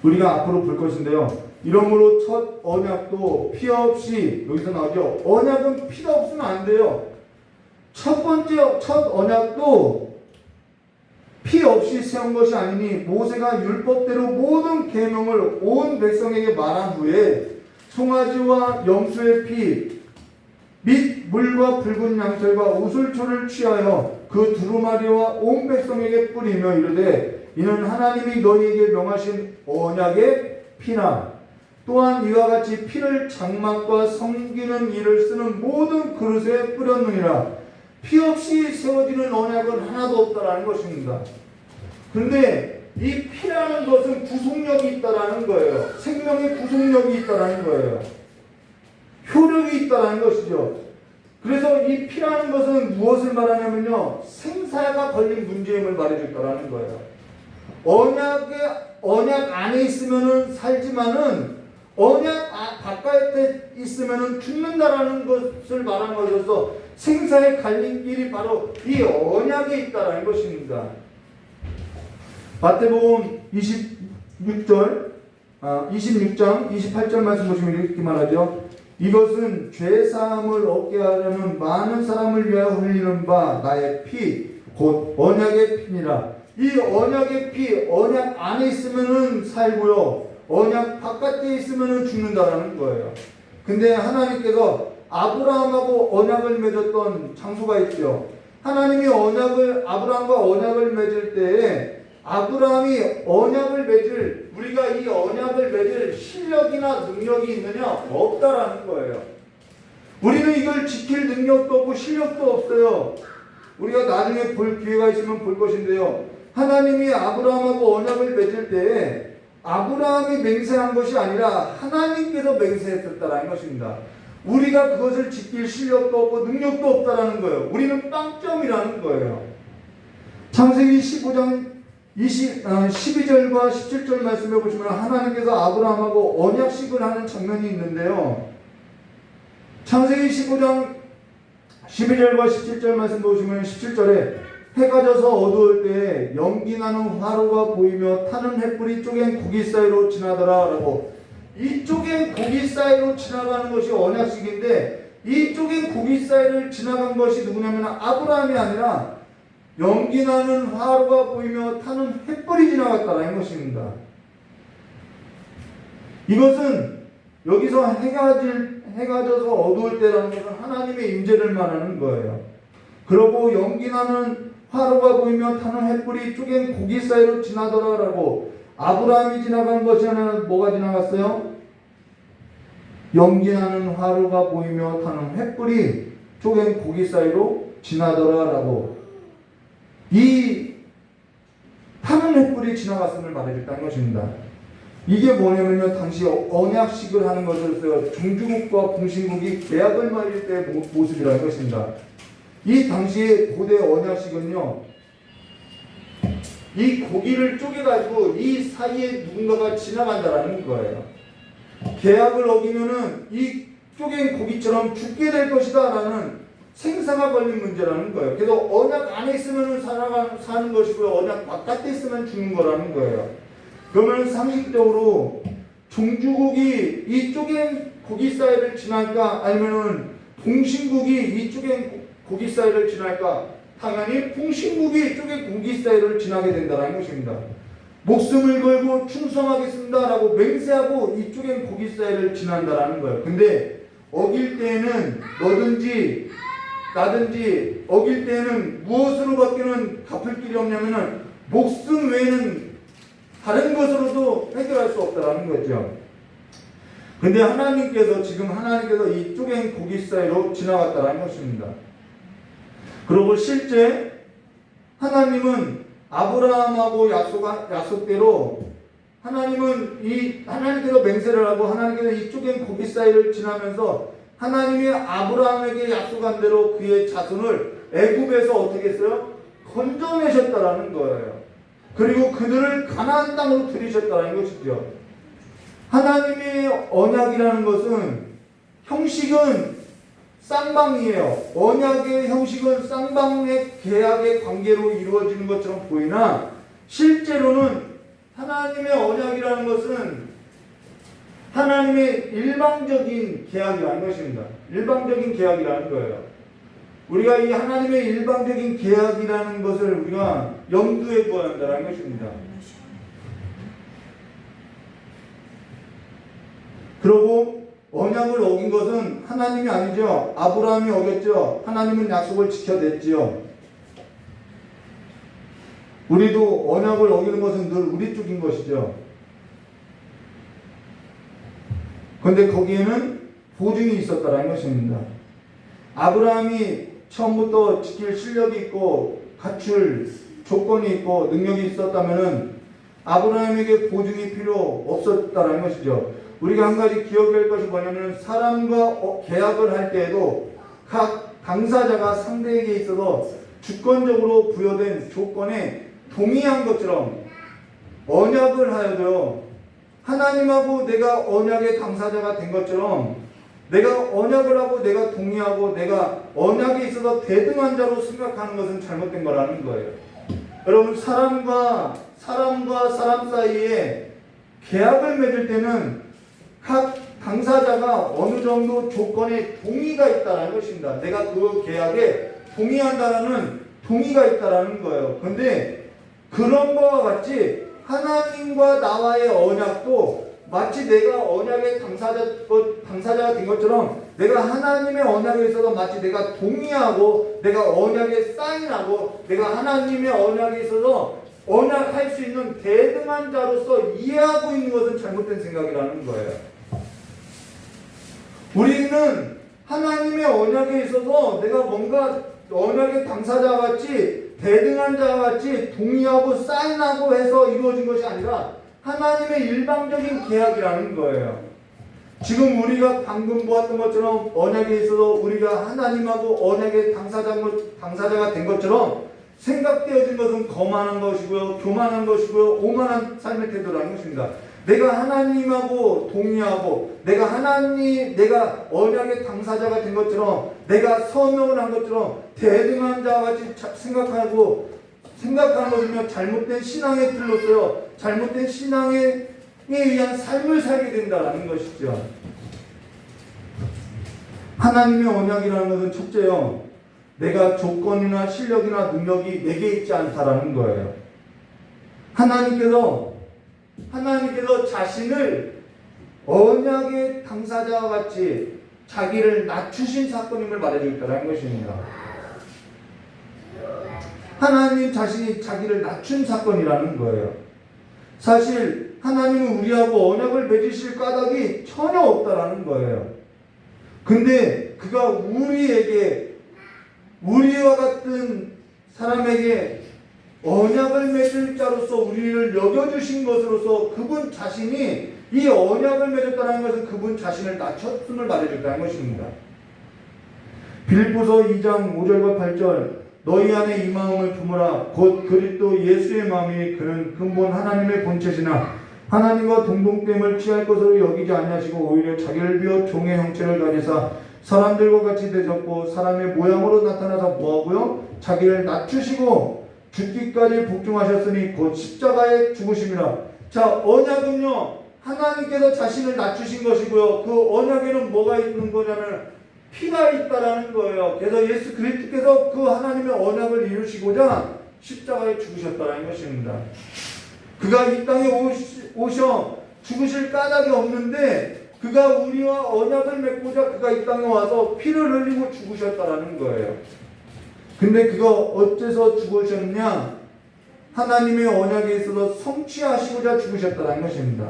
우리가 앞으로 볼 것인데요, 이러므로 첫 언약도 피 없이, 여기서 나오죠. 언약은 피가 없으면 안 돼요. 첫 언약도 피 없이 세운 것이 아니니, 모세가 율법대로 모든 계명을 온 백성에게 말한 후에 송아지와 염소의 피 및 물과 붉은 양털과 우슬초를 취하여 그 두루마리와 온 백성에게 뿌리며 이르되, 이는 하나님이 너희에게 명하신 언약의 피나, 또한 이와 같이 피를 장막과 섬기는 일을 쓰는 모든 그릇에 뿌렸느니라. 피 없이 세워지는 언약은 하나도 없다라는 것입니다. 그런데 이 피라는 것은 구속력이 있다라는 거예요. 생명의 구속력이 있다라는 거예요. 효력이 있다라는 것이죠. 그래서 이 피라는 것은 무엇을 말하냐면요, 생사가 걸린 문제임을 말해줬다라는 거예요. 언약 안에 있으면은 살지만은 언약 바깥에 있으면은 죽는다라는 것을 말한 것이어서, 생사의 갈림길이 바로 이 언약에 있다라는 것입니다. 마태복음 26장 28절 말씀 보시면 이렇게 말하죠. 이것은 죄사함을 얻게 하려는 많은 사람을 위하여 흘리는 바 나의 피, 곧 언약의 피니라. 이 언약의 피, 언약 안에 있으면은 살고요, 언약 바깥에 있으면은 죽는다라는 거예요. 근데 하나님께서 아브라함하고 언약을 맺었던 장소가 있죠. 하나님이 아브라함과 언약을 맺을 때에, 아브라함이 우리가 이 언약을 맺을 실력이나 능력이 있느냐? 없다라는 거예요. 우리는 이걸 지킬 능력도 없고 실력도 없어요. 우리가 나중에 볼 기회가 있으면 볼 것인데요, 하나님이 아브라함하고 언약을 맺을 때에 아브라함이 맹세한 것이 아니라 하나님께서 맹세했었다라는 것입니다. 우리가 그것을 지킬 실력도 없고 능력도 없다라는 거예요. 우리는 빵점이라는 거예요. 창세기 15장 12절과 17절 말씀해 보시면 하나님께서 아브라함하고 언약식을 하는 장면이 있는데요, 창세기 15장 12절과 17절 말씀 보시면 17절에 해가 져서 어두울 때에 연기나는 화로가 보이며 타는 횃불이 쪼갠 고기 사이로 지나더라 라고, 이 쪼갠 고기 사이로 지나가는 것이 언약식인데, 이 쪼갠 고기 사이를 지나간 것이 누구냐면 아브라함이 아니라 연기나는 화로가 보이며 타는 횃불이 지나갔다라는 것입니다. 이것은 여기서 해가 져서 어두울 때라는 것은 하나님의 임재를 말하는 거예요. 그러고 연기나는 화로가 보이며 타는 횃불이 쪼갠 고기 사이로 지나더라라고, 아브라함이 지나간 것이 아니라 뭐가 지나갔어요? 연기나는 화루가 보이며 타는 횃불이 쪼갠 고기 사이로 지나더라라고. 이 타는 횃불이 지나갔음을 말해줬다는 것입니다. 이게 뭐냐면요, 당시 언약식을 하는 것으로서 종주국과 공신국이 계약을 맺을 때의 모습이라는 것입니다. 이 당시의 고대 언약식은요, 이 고기를 쪼개가지고 이 사이에 누군가가 지나간다라는 거예요. 계약을 어기면은 이 쪼갠 고기처럼 죽게 될 것이다 라는 생사가 걸린 문제라는 거예요. 그래서 언약 안에 있으면 사는 것이고요, 언약 바깥에 있으면 죽는 거라는 거예요. 그러면 상식적으로 종주국이 이 쪼갠 고기 사이를 지날까, 아니면은 봉신국이 이 쪼갠 고기 사이를 지날까? 당연히 봉신국이 쪼갠 고기 사이를 지나게 된다는 것입니다. 목숨을 걸고 충성하겠습니다라고 맹세하고 이 쪼갠 고기 사이를 지난다라는 거예요. 근데 어길 때에는 너든지 나든지 어길 때에는 무엇으로 받기는 갚을 길이 없냐면은 목숨 외에는 다른 것으로도 해결할 수 없다라는 거죠. 근데 하나님께서 이 쪼갠 고기 사이로 지나갔다라는 것입니다. 그리고 실제 하나님은 아브라함하고 약속대로 하나님께서 맹세를 하고 하나님께서 이 쪼갠 고기 사이를 지나면서 하나님이 아브라함에게 약속한 대로 그의 자손을 애굽에서 어떻게 했어요? 건져내셨다라는 거예요. 그리고 그들을 가나안 땅으로 들이셨다는 것이죠. 하나님의 언약이라는 것은 형식은 쌍방이에요. 언약의 형식은 쌍방의 계약의 관계로 이루어지는 것처럼 보이나 실제로는 하나님의 언약이라는 것은 하나님의 일방적인 계약이라는 것입니다. 일방적인 계약이라는 거예요. 우리가 이 하나님의 일방적인 계약이라는 것을 우리가 염두에 두어야 한다는 것입니다. 그리고 언약을 어긴 것은 하나님이 아니죠. 아브라함이 어겼죠. 하나님은 약속을 지켜냈지요. 우리도 언약을 어기는 것은 늘 우리 쪽인 것이죠. 그런데 거기에는 보증이 있었다는 것입니다. 아브라함이 처음부터 지킬 실력이 있고 갖출 조건이 있고 능력이 있었다면 아브라함에게 보증이 필요 없었다는 것이죠. 우리가 한 가지 기억할 것이 뭐냐면 사람과 계약을 할 때에도 각 당사자가 상대에게 있어서 주권적으로 부여된 조건에 동의한 것처럼 언약을 하여도 하나님하고 내가 언약의 당사자가 된 것처럼 내가 언약을 하고 내가 동의하고 내가 언약에 있어서 대등한 자로 생각하는 것은 잘못된 거라는 거예요. 여러분, 사람과 사람 사이에 계약을 맺을 때는 각 당사자가 어느 정도 조건에 동의가 있다는 것입니다. 내가 그 계약에 동의한다는 동의가 있다는 거예요. 그런데 그런 거와 같이 하나님과 나와의 언약도 마치 내가 언약의 당사자가 된 것처럼 내가 하나님의 언약에 있어서 마치 내가 동의하고 내가 언약에 사인하고 내가 하나님의 언약에 있어서 언약할 수 있는 대등한 자로서 이해하고 있는 것은 잘못된 생각이라는 거예요. 우리는 하나님의 언약에 있어서 내가 뭔가 언약의 당사자와 같이 대등한 자와 같이 동의하고 사인하고 해서 이루어진 것이 아니라 하나님의 일방적인 계약이라는 거예요. 지금 우리가 방금 보았던 것처럼 언약에 있어서 우리가 하나님하고 언약의 당사자가 된 것처럼 생각되어진 것은 거만한 것이고요, 교만한 것이고요, 오만한 삶의 태도라는 것입니다. 내가 하나님하고 동의하고 내가 언약의 당사자가 된 것처럼 내가 서명을 한 것처럼 대등한 자와 같이 생각하는 것이면 잘못된 신앙의 틀로서요, 잘못된 신앙에 의한 삶을 살게 된다는 것이죠. 하나님의 언약이라는 것은 첫째요, 내가 조건이나 실력이나 능력이 내게 있지 않다라는 거예요. 하나님께서 자신을 언약의 당사자와 같이 자기를 낮추신 사건임을 말해주고 있다는 것입니다. 하나님 자신이 자기를 낮춘 사건이라는 거예요. 사실 하나님은 우리하고 언약을 맺으실 까닭이 전혀 없다라는 거예요. 근데 그가 우리와 같은 사람에게 언약을 맺을 자로서 우리를 여겨주신 것으로서 그분 자신이 이 언약을 맺었다는 것은 그분 자신을 낮췄음을 말해줬다는 것입니다. 빌립보서 2장 5절과 8절 너희 안에 이 마음을 품으라 곧 그리스도 예수의 마음이 그는 근본 하나님의 본체시나 하나님과 동등됨을 취할 것으로 여기지 아니하시고 오히려 자기를 비워 종의 형체를 가지사 사람들과 같이 대접고 사람의 모양으로 나타나서 뭐하고요? 자기를 낮추시고 죽기까지 복종하셨으니 곧 십자가에 죽으심이라. 자, 언약은요 하나님께서 자신을 낮추신 것이고요. 그 언약에는 뭐가 있는 거냐면 피가 있다라는 거예요. 그래서 예수 그리스도께서 그 하나님의 언약을 이루시고자 십자가에 죽으셨다는 것입니다. 그가 이 땅에 오셔 죽으실 까닭이 없는데 그가 우리와 언약을 맺고자 그가 이 땅에 와서 피를 흘리고 죽으셨다라는 거예요. 근데 그가 어째서 죽으셨냐? 하나님의 언약에 있어서 성취하시고자 죽으셨다는 것입니다.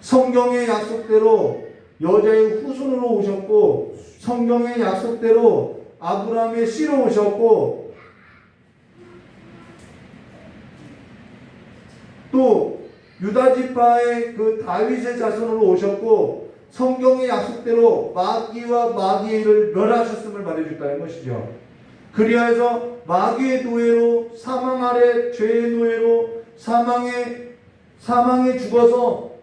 성경의 약속대로 여자의 후손으로 오셨고 성경의 약속대로 아브라함의 씨로 오셨고 또 유다지파의 그 다윗의 자손으로 오셨고 성경의 약속대로 마귀와 마귀를 멸하셨음을 말해줬다는 것이죠. 그리하여서 마귀의 노예로 사망 아래 죄의 노예로 사망에 죽어서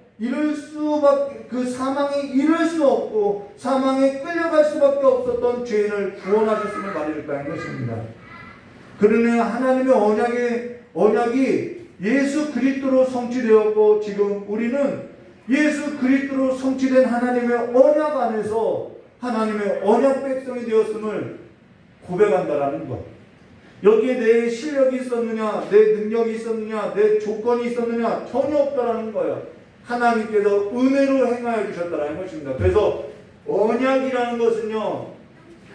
그 사망에 이를 수 없고 사망에 끌려갈 수밖에 없었던 죄인을 구원하셨음을 말해줬다는 것입니다. 그러니 하나님의 언약이 예수 그리스도로 성취되었고 지금 우리는 예수 그리스도로 성취된 하나님의 언약 안에서 하나님의 언약 백성이 되었음을 고백한다라는 것. 여기에 내 실력이 있었느냐, 내 능력이 있었느냐, 내 조건이 있었느냐 전혀 없다라는 거예요. 하나님께서 은혜로 행하여 주셨다라는 것입니다. 그래서 언약이라는 것은요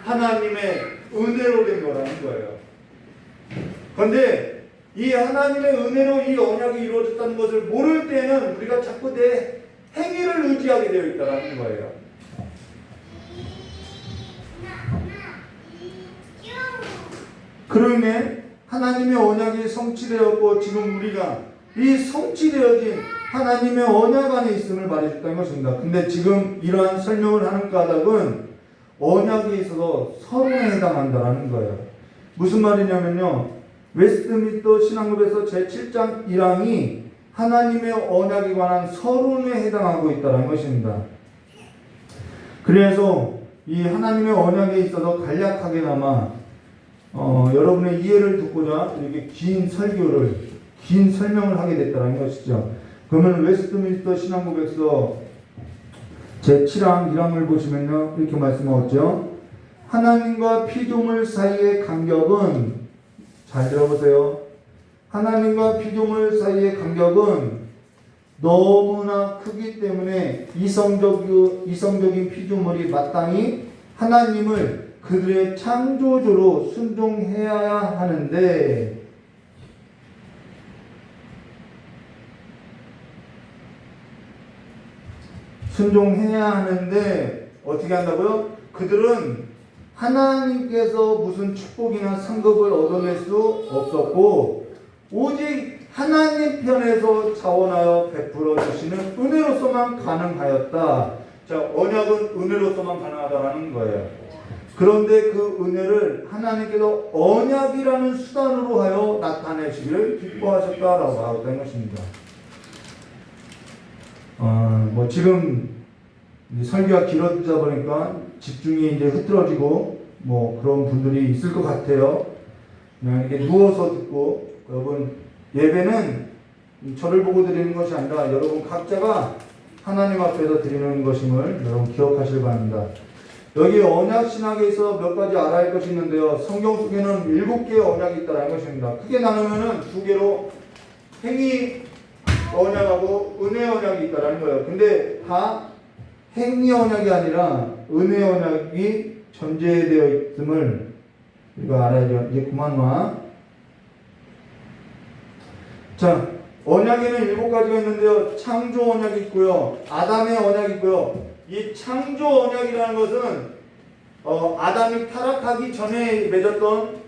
하나님의 은혜로 된 거라는 거예요. 그런데 이 하나님의 은혜로 이 언약이 이루어졌다는 것을 모를 때는 우리가 자꾸 내 행위를 의지하게 되어 있다는 거예요. 그러면 하나님의 언약이 성취되었고 지금 우리가 이 성취되어진 하나님의 언약 안에 있음을 말해줬다는 것입니다. 근데 지금 이러한 설명을 하는 까닭은 언약에 있어서 서론에 해당한다는 거예요. 무슨 말이냐면요. 웨스트민스터 신앙급에서 제7장 1항이 하나님의 언약에 관한 서론에 해당하고 있다는 것입니다. 그래서 이 하나님의 언약에 있어서 간략하게나마 여러분의 이해를 돕고자 이렇게 긴 설명을 하게 됐다는 것이죠. 그러면 웨스트민스터 신앙고백서 제7항 1항을 보시면요 이렇게 말씀하죠. 하나님과 피조물 사이의 간격은 잘 들어보세요. 하나님과 피조물 사이의 간격은 너무나 크기 때문에 이성적인 피조물이 마땅히 하나님을 그들의 창조주로 순종해야 하는데 어떻게 한다고요? 그들은 하나님께서 무슨 축복이나 상급을 얻어낼 수 없었고 오직 하나님 편에서 자원하여 베풀어 주시는 은혜로서만 가능하였다. 자, 언약은 은혜로서만 가능하다라는 거예요. 그런데 그 은혜를 하나님께서 언약이라는 수단으로 하여 나타내시기를 기뻐하셨다라고 하고 있다는 것입니다. 지금 설교가 길어지다 보니까 집중이 이제 흐트러지고 그런 분들이 있을 것 같아요. 그냥 이렇게 누워서 듣고 여러분 예배는 저를 보고 드리는 것이 아니라 여러분 각자가 하나님 앞에서 드리는 것임을 여러분 기억하시기 바랍니다. 여기 언약 신학에 있어 몇 가지 알아야 할 것이 있는데요. 성경 속에는 7개의 언약이 있다는 것입니다. 크게 나누면은 2개로 행위 언약하고 은혜 언약이 있다는 거예요. 근데 다 행위 언약이 아니라 은혜 언약이 전제되어 있음을 우리가 알아야죠. 이제 그만 와. 자, 언약에는 7가지가 있는데요. 창조 언약이 있고요. 아담의 언약이 있고요. 이 창조 언약이라는 것은 아담이 타락하기 전에 맺었던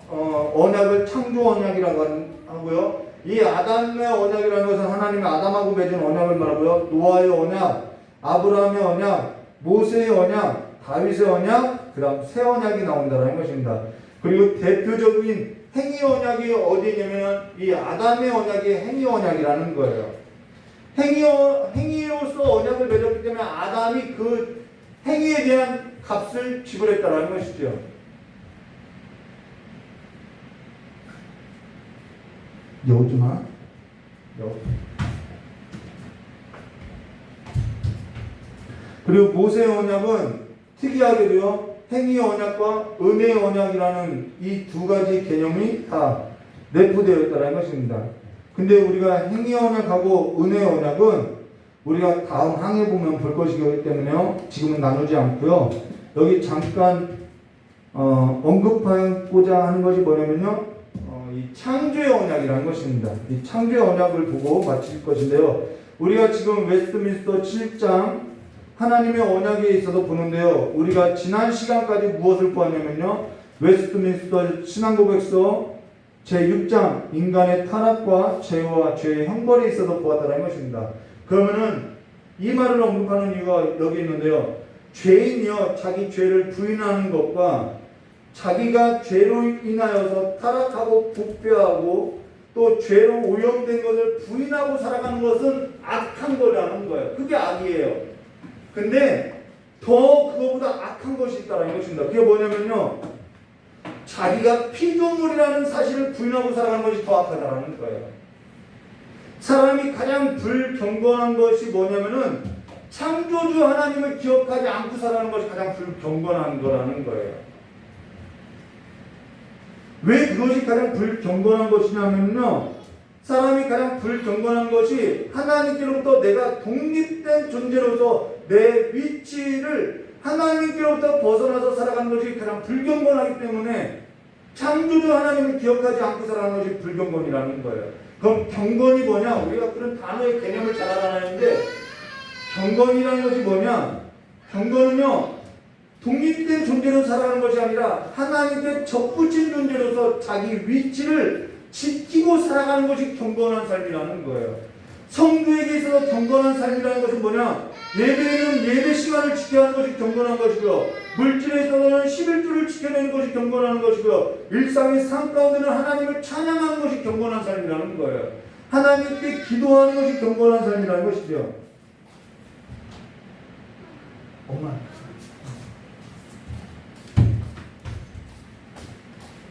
언약을 창조 언약이라고 하고요. 이 아담의 언약이라는 것은 하나님이 아담하고 맺은 언약을 말하고요. 노아의 언약, 아브라함의 언약, 모세의 언약, 다윗의 언약, 그 다음 새 언약이 나온다는 것입니다. 그리고 대표적인 행위 언약이 어디에 있냐면 이 아담의 언약이 행위 언약이라는 거예요. 행위로서 언약을 맺었기 때문에 아담이 그 행위에 대한 값을 지불했다는 것이죠. 여우주마 그리고 모세의 언약은 특이하게도요, 행위의 언약과 은혜의 언약이라는 이 두 가지 개념이 다 내포되어 있다는 것입니다. 근데 우리가 행위의 언약하고 은혜의 언약은 우리가 다음 항에 보면 볼 것이기 때문에요, 지금은 나누지 않고요. 여기 잠깐 언급하고자 하는 것이 뭐냐면요, 이 창조의 언약이라는 것입니다. 이 창조의 언약을 보고 마칠 것인데요. 우리가 지금 웨스트민스터 7장 하나님의 언약에 있어서 보는데요. 우리가 지난 시간까지 무엇을 보았냐면요. 웨스트민스터 신앙고백서 제6장 인간의 타락과 죄와 죄의 형벌에 있어서 보았다는 것입니다. 그러면은 이 말을 언급하는 이유가 여기 있는데요. 죄인이요, 자기 죄를 부인하는 것과 자기가 죄로 인하여서 타락하고 부패하고 또 죄로 오염된 것을 부인하고 살아가는 것은 악한 거라는 거예요. 그게 악이에요. 근데 더 그거보다 악한 것이 있다는 것입니다. 그게 뭐냐면요, 자기가 피조물이라는 사실을 부인하고 살아가는 것이 더 악하다는 거예요. 사람이 가장 불경건한 것이 뭐냐면은 창조주 하나님을 기억하지 않고 살아가는 것이 가장 불경건한 거라는 거예요. 왜 그것이 가장 불경건한 것이냐면요, 사람이 가장 불경건한 것이 하나님께로부터 내가 독립된 존재로서 내 위치를 하나님께로부터 벗어나서 살아가는 것이 가장 불경건하기 때문에 창조주 하나님을 기억하지 않고 살아가는 것이 불경건이라는 거예요. 그럼 경건이 뭐냐? 우리가 그런 단어의 개념을 잘 알아내는데, 경건이라는 것이 뭐냐? 경건은요, 독립된 존재로 살아가는 것이 아니라 하나님께 접붙인 존재로서 자기 위치를 지키고 살아가는 것이 경건한 삶이라는 거예요. 성도에게 있어서 경건한 삶이라는 것은 뭐냐? 예배에는 예배 시간을 지켜야 하는 것이 경건한 것이고요. 물질에 있어서는 11조를 지켜내는 것이 경건한 것이고요. 일상의 삶 가운데는 하나님을 찬양하는 것이 경건한 삶이라는 거예요. 하나님께 기도하는 것이 경건한 삶이라는 것이죠. 엄마.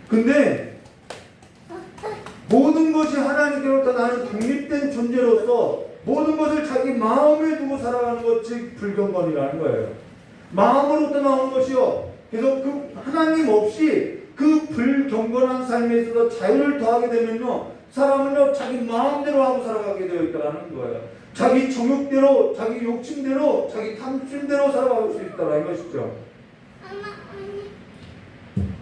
근데 모든 것이 하나님께로부터 나는 독립된 존재로서 모든 것을 자기 마음에 두고 살아가는 것이 불경건이라는 거예요. 마음으로부터 나오는 것이요. 그래서 그 하나님 없이 그 불경건한 삶에 있어서 자유를 더하게 되면요, 사람은요 자기 마음대로 하고 살아가게 되어 있다는 거예요. 자기 정욕대로, 자기 욕심대로, 자기 탐심대로 살아갈 수 있다는 것이죠.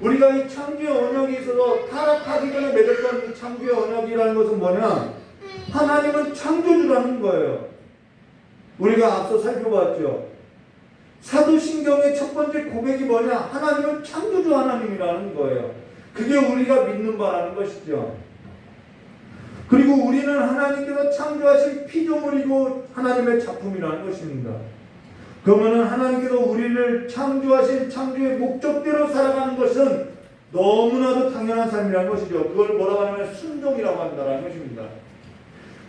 우리가 이 창조의 언약에 있어서 타락하기 전에 맺었던 이 창조의 언약이라는 것은 뭐냐? 하나님은 창조주라는 거예요. 우리가 앞서 살펴봤죠. 사도신경의 첫 번째 고백이 뭐냐? 하나님은 창조주 하나님이라는 거예요. 그게 우리가 믿는 바라는 것이죠. 그리고 우리는 하나님께서 창조하신 피조물이고 하나님의 작품이라는 것입니다. 그러면은 하나님께서 우리를 창조하신 창조의 목적대로 살아가는 것은 너무나도 당연한 삶이라는 것이죠. 그걸 뭐라고 하냐면 순종이라고 한다는 것입니다.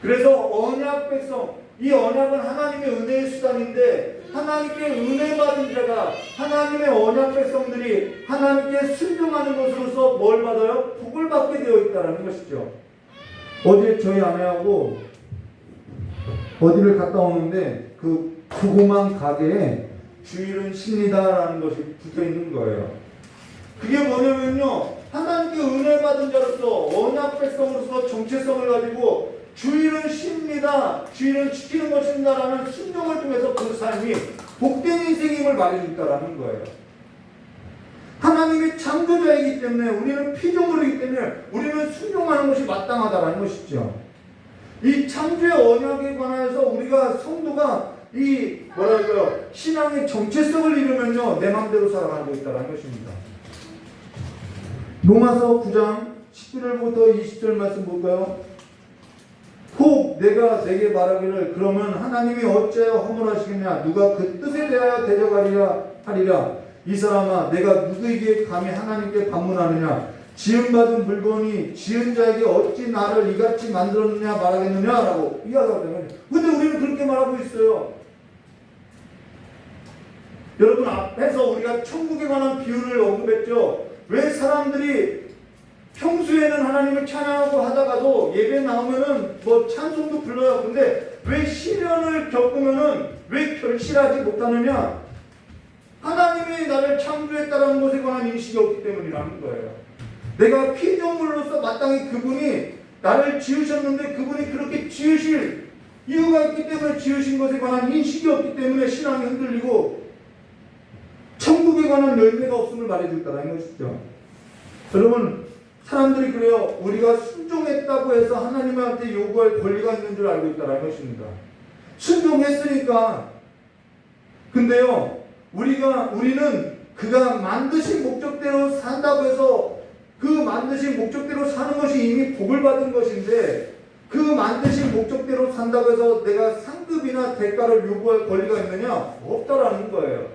그래서 언약 백성, 이 언약은 하나님의 은혜의 수단인데 하나님께 은혜 받은 자가, 하나님의 언약 백성들이 하나님께 순종하는 것으로서 뭘 받아요? 복을 받게 되어 있다는 것이죠. 어제 저희 아내하고 어디를 갔다 오는데 그 조그만 가게에 주일은 쉽니다라는 것이 붙어 있는 거예요. 그게 뭐냐면요, 하나님께 은혜 받은 자로서 언약 백성으로서 정체성을 가지고 주일은 쉽니다, 주일은 지키는 것입니다라는 순종을 통해서 그 삶이 복된 인생임을 말해준다라는 거예요. 하나님의 창조자이기 때문에 우리는 피조물이기 때문에 우리는 순종하는 것이 마땅하다라는 것이죠. 이 창조의 언약에 관해서 우리가 성도가 이 뭐랄까요 신앙의 정체성을 잃으면요 내 마음대로 살아가고 있다는 것입니다. 로마서 9장 19절부터 20절 말씀 볼까요? 혹 내가 내게 말하기를 그러면 하나님이 어찌하여 허물하시겠냐 누가 그 뜻에 대하여 대적하리라 이 사람아 내가 누구에게 감히 하나님께 반문하느냐 지음받은 물건이 지은 자에게 어찌 나를 이같이 만들었느냐 말하겠느냐라고 이야기하거든요. 근데 우리는 그렇게 말하고 있어요. 여러분 앞에서 우리가 천국에 관한 비유를 언급했죠. 왜 사람들이 평소에는 하나님을 찬양하고 하다가도 예배 나오면은 뭐 찬송도 불러요. 근데 왜 시련을 겪으면은 왜 결실하지 못하느냐? 하나님이 나를 창조했다는 것에 관한 인식이 없기 때문이라는 거예요. 내가 피조물로서 마땅히 그분이 나를 지으셨는데 그분이 그렇게 지으실 이유가 있기 때문에 지으신 것에 관한 인식이 없기 때문에 신앙이 흔들리고 천국에 관한 열매가 없음을 말해줬다는 것이죠. 여러분 사람들이 그래요. 우리가 순종했다고 해서 하나님한테 요구할 권리가 있는 줄 알고 있다는 것입니다. 순종했으니까. 근데요 우리는 그가 만드신 목적대로 산다고 해서 그 만드신 목적대로 사는 것이 이미 복을 받은 것인데 그 만드신 목적대로 산다고 해서 내가 상급이나 대가를 요구할 권리가 있느냐? 없다라는 거예요.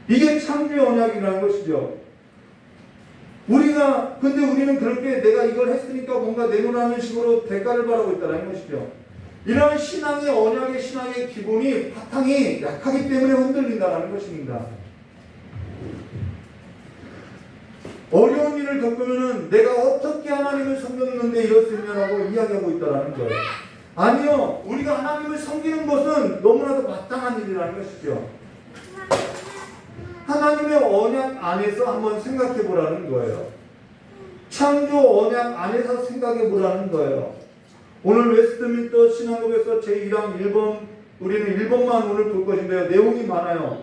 이게 창조의 언약이라는 것이죠. 근데 우리는 그렇게 내가 이걸 했으니까 뭔가 내놓으라는 식으로 대가를 바라고 있다는 것이죠. 이런 신앙의 언약의 신앙의 기본이 바탕이 약하기 때문에 흔들린다는 것입니다. 어려운 일을 겪으면은 내가 어떻게 하나님을 섬겼는데 이럴 수 있냐라고 이야기하고 있다는 거예요. 아니요, 우리가 하나님을 섬기는 것은 너무나도 마땅한 일이라는 것이죠. 하나님의 언약 안에서 한번 생각해 보라는 거예요. 창조 언약 안에서 생각해 보라는 거예요. 오늘 웨스트민스터 신앙국에서 제1항 1번 우리는 1번만 오늘 볼 것인데요. 내용이 많아요.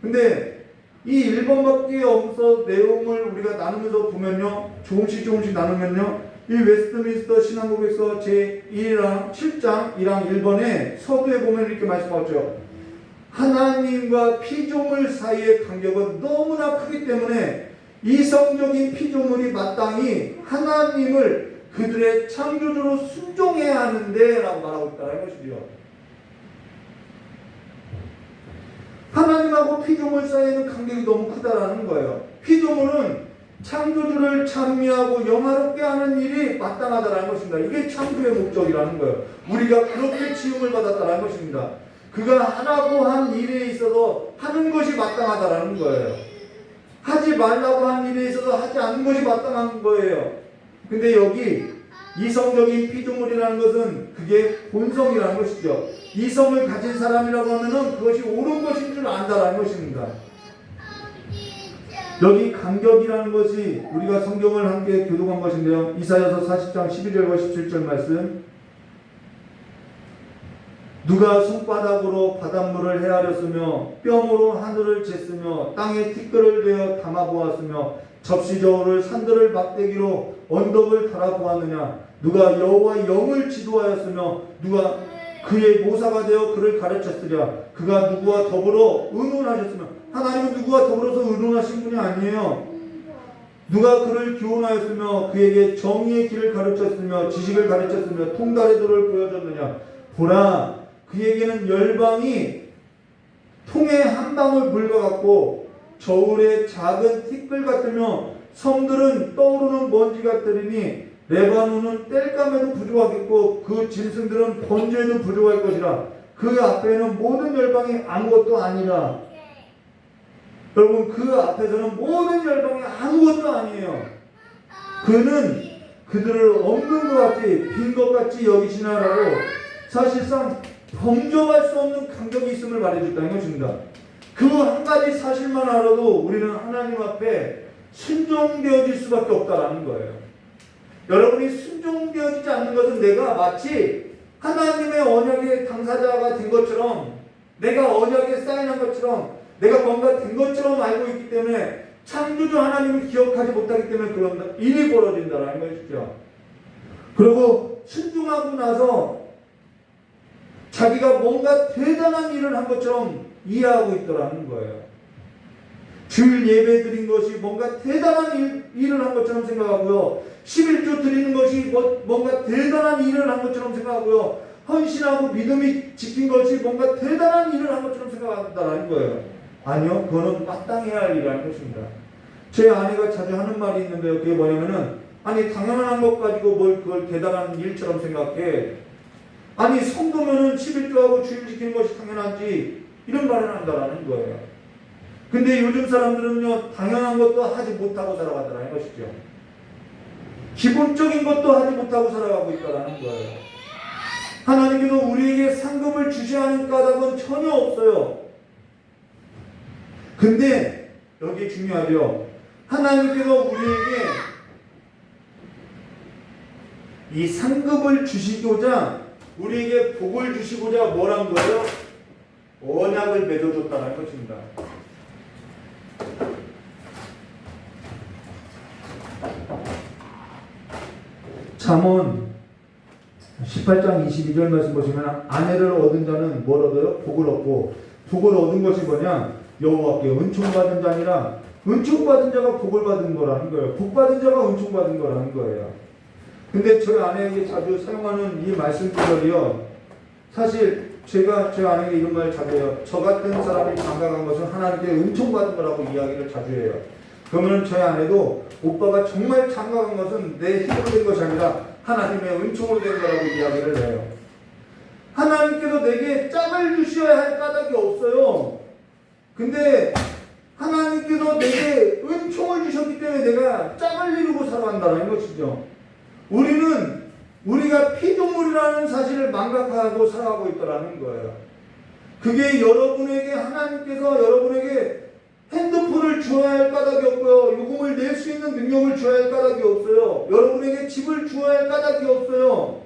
근데 이 1번밖에 없어 내용을 우리가 나누면서 보면요. 조금씩 나누면요. 이 웨스트민스터 신앙국에서 제1항 7장 1항 1번에 서두에 보면 이렇게 말씀하죠. 하나님과 피조물 사이의 간격은 너무나 크기 때문에 이성적인 피조물이 마땅히 하나님을 그들의 창조주로 순종해야 하는데 라고 말하고 있다는 것이죠. 하나님하고 피조물 사이에는 간격이 너무 크다라는 거예요. 피조물은 창조주를 찬미하고 영화롭게 하는 일이 마땅하다는 것입니다. 이게 창조의 목적이라는 거예요. 우리가 그렇게 지음을 받았다는 것입니다. 그가 하라고 한 일에 있어서 하는 것이 마땅하다라는 거예요. 하지 말라고 한 일에 있어서 하지 않는 것이 마땅한 거예요. 근데 여기 이성적인 피조물이라는 것은 그게 본성이라는 것이죠. 이성을 가진 사람이라고 하면은 그것이 옳은 것인 줄 안다라는 것입니다. 여기 간격이라는 것이 우리가 성경을 함께 교독한 것인데요. 이사야서 40장 12절과 17절 말씀. 누가 손바닥으로 바닷물을 헤아렸으며 뼘으로 하늘을 쟀으며 땅에 티끌을 베어 담아보았으며 접시 저울을 산들을 막대기로 언덕을 달아보았느냐. 누가 여호와의 영을 지도하였으며 누가 그의 모사가 되어 그를 가르쳤으랴. 그가 누구와 더불어 의논하셨으며 하나님은 누구와 더불어서 의논하신 분이 아니에요. 누가 그를 교훈하였으며 그에게 정의의 길을 가르쳤으며 지식을 가르쳤으며 통달의 도를 보여줬느냐. 보라 그에게는 열방이 통에 한 방울 물과 같고 저울의 작은 티끌 같으며 섬들은 떠오르는 먼지 같으리니 레바논은 땔감에도 부족하겠고 그 짐승들은 번제에도 부족할 것이라. 그 앞에는 모든 열방이 아무것도 아니라. 여러분 그 앞에서는 모든 열방이 아무것도 아니에요. 그는 그들을 없는 것 같이 빈 것 같이 여기시나라고 사실상 범접할 수 없는 간격이 있음을 말해줬다는 것입니다. 그 한 가지 사실만 알아도 우리는 하나님 앞에 순종되어질 수밖에 없다라는 거예요. 여러분이 순종되어지지 않는 것은 내가 마치 하나님의 언약의 당사자가 된 것처럼 내가 언약에 사인한 것처럼 내가 뭔가 된 것처럼 알고 있기 때문에 창조주 하나님을 기억하지 못하기 때문에 그런 일이 벌어진다는 것이죠. 그리고 순종하고 나서 자기가 뭔가 대단한 일을 한 것처럼 이해하고 있더라는 거예요. 주일 예배 드린 것이 뭔가 대단한 일을 한 것처럼 생각하고요. 11조 드리는 것이 뭔가 대단한 일을 한 것처럼 생각하고요. 헌신하고 믿음이 지킨 것이 뭔가 대단한 일을 한 것처럼 생각한다는 거예요. 아니요, 그거는 마땅해야 할 일이라는 것입니다. 제 아내가 자주 하는 말이 있는데요. 그게 뭐냐면은, 아니 당연한 것 가지고 뭘 그걸 대단한 일처럼 생각해. 아니 성도면은 11조하고 주일 지키는 것이 당연하지, 이런 말을 한다라는 거예요. 근데 요즘 사람들은요, 당연한 것도 하지 못하고 살아가더라는 것이죠. 기본적인 것도 하지 못하고 살아가고 있다라는 거예요. 하나님께서 우리에게 상급을 주셔야 하는 까닭은 전혀 없어요. 근데 여기 중요하죠. 하나님께서 우리에게 이 상급을 주시고자, 우리에게 복을 주시고자 뭘 한 거예요? 언약을 맺어줬다는 것입니다. 잠언 18장 22절 말씀 보시면, 아내를 얻은 자는 뭘 얻어요? 복을 얻고, 복을 얻은 것이 뭐냐? 여호와께 은총받은 자니라. 은총받은 자가 복을 받은 거라는 거예요. 복 받은 자가 은총받은 거라는 거예요. 근데 저희 아내에게 자주 사용하는 이 말씀 구절이요, 사실 제가 제 아내에게 이런 말 자주 해요. 저 같은 사람이 장가간 것은 하나님께 은총받은 거라고 이야기를 자주 해요. 그러면 저희 아내도 오빠가 정말 장가간 것은 내 힘으로 된 것이 아니라 하나님의 은총으로 된 거라고 이야기를 해요. 하나님께서 내게 짝을 주셔야 할 까닭이 없어요. 근데 하나님께서 내게 은총을 주셨기 때문에 내가 짝을 이루고 살아간다는 것이죠. 우리는 우리가 피조물이라는 사실을 망각하고 살아가고 있다는 거예요. 그게 여러분에게, 하나님께서 여러분에게 핸드폰을 주어야 할 까닭이 없고요. 요금을 낼 수 있는 능력을 주어야 할 까닭이 없어요. 여러분에게 집을 주어야 할 까닭이 없어요.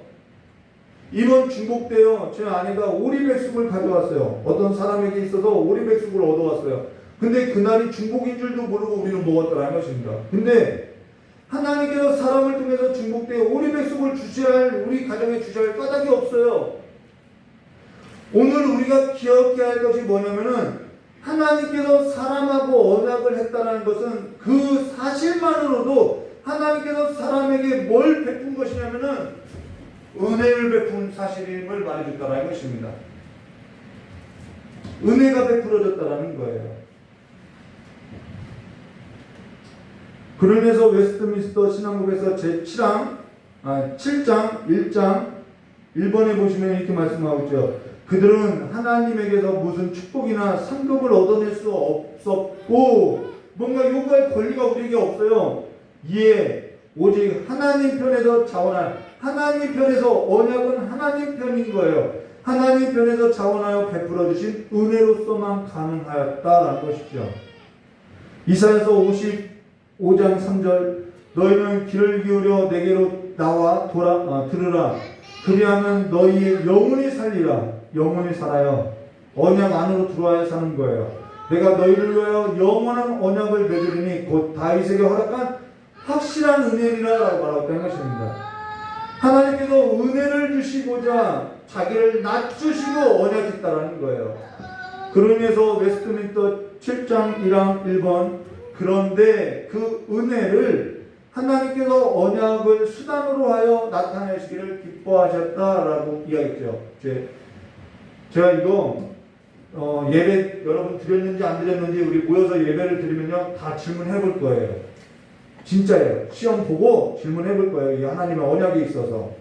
이번 중복 때요, 제 아내가 오리백숙을 가져왔어요. 어떤 사람에게 있어서 오리백숙을 얻어왔어요. 근데 그날이 중복인 줄도 모르고 우리는 먹었다는 것입니다. 근데 하나님께서 사람을 통해서 중복 때 오리백숙을 주셔야 할, 우리 가정에 주셔야 할 까닭이 없어요. 오늘 우리가 기억해야 할 것이 뭐냐면은, 하나님께서 사람하고 언약을 했다는 것은 그 사실만으로도 하나님께서 사람에게 뭘 베푼 것이냐면은 은혜를 베푼 사실임을 말해줬다는 것입니다. 은혜가 베풀어졌다는 거예요. 그러면서 웨스트민스터 신앙국에서 제7장 1장 1번에 보시면 이렇게 말씀하고 있죠. 그들은 하나님에게서 무슨 축복이나 상급을 얻어낼 수 없었고, 뭔가 요구할 권리가 우리에게 없어요. 이에 오직 하나님 편에서 자원할, 하나님 편에서, 언약은 하나님 편인 거예요. 하나님 편에서 자원하여 베풀어 주신 은혜로서만 가능하였다라는 것이죠. 이사야서 55장 3절, 너희는 귀를 기울여 내게로 나와 들으라. 그리하면 너희의 영혼이 살리라. 영혼이 살아요. 언약 안으로 들어와야 사는 거예요. 내가 너희를 위하여 영원한 언약을 맺으리니 곧 다윗에게 허락한 확실한 은혜리라라고 말하고 있는 것입니다. 하나님께서 은혜를 주시고자 자기를 낮추시고 언약했다라는 거예요. 그로 인해서 웨스트민스터 7장 1항 1번, 그런데 그 은혜를 하나님께서 언약을 수단으로 하여 나타내시기를 기뻐하셨다라고 이야기했죠. 제가 이거 예배 여러분 드렸는지 안 드렸는지 우리 모여서 예배를 드리면요 다 질문해 볼 거예요. 진짜예요. 시험 보고 질문해 볼 거예요. 이 하나님의 언약에 있어서.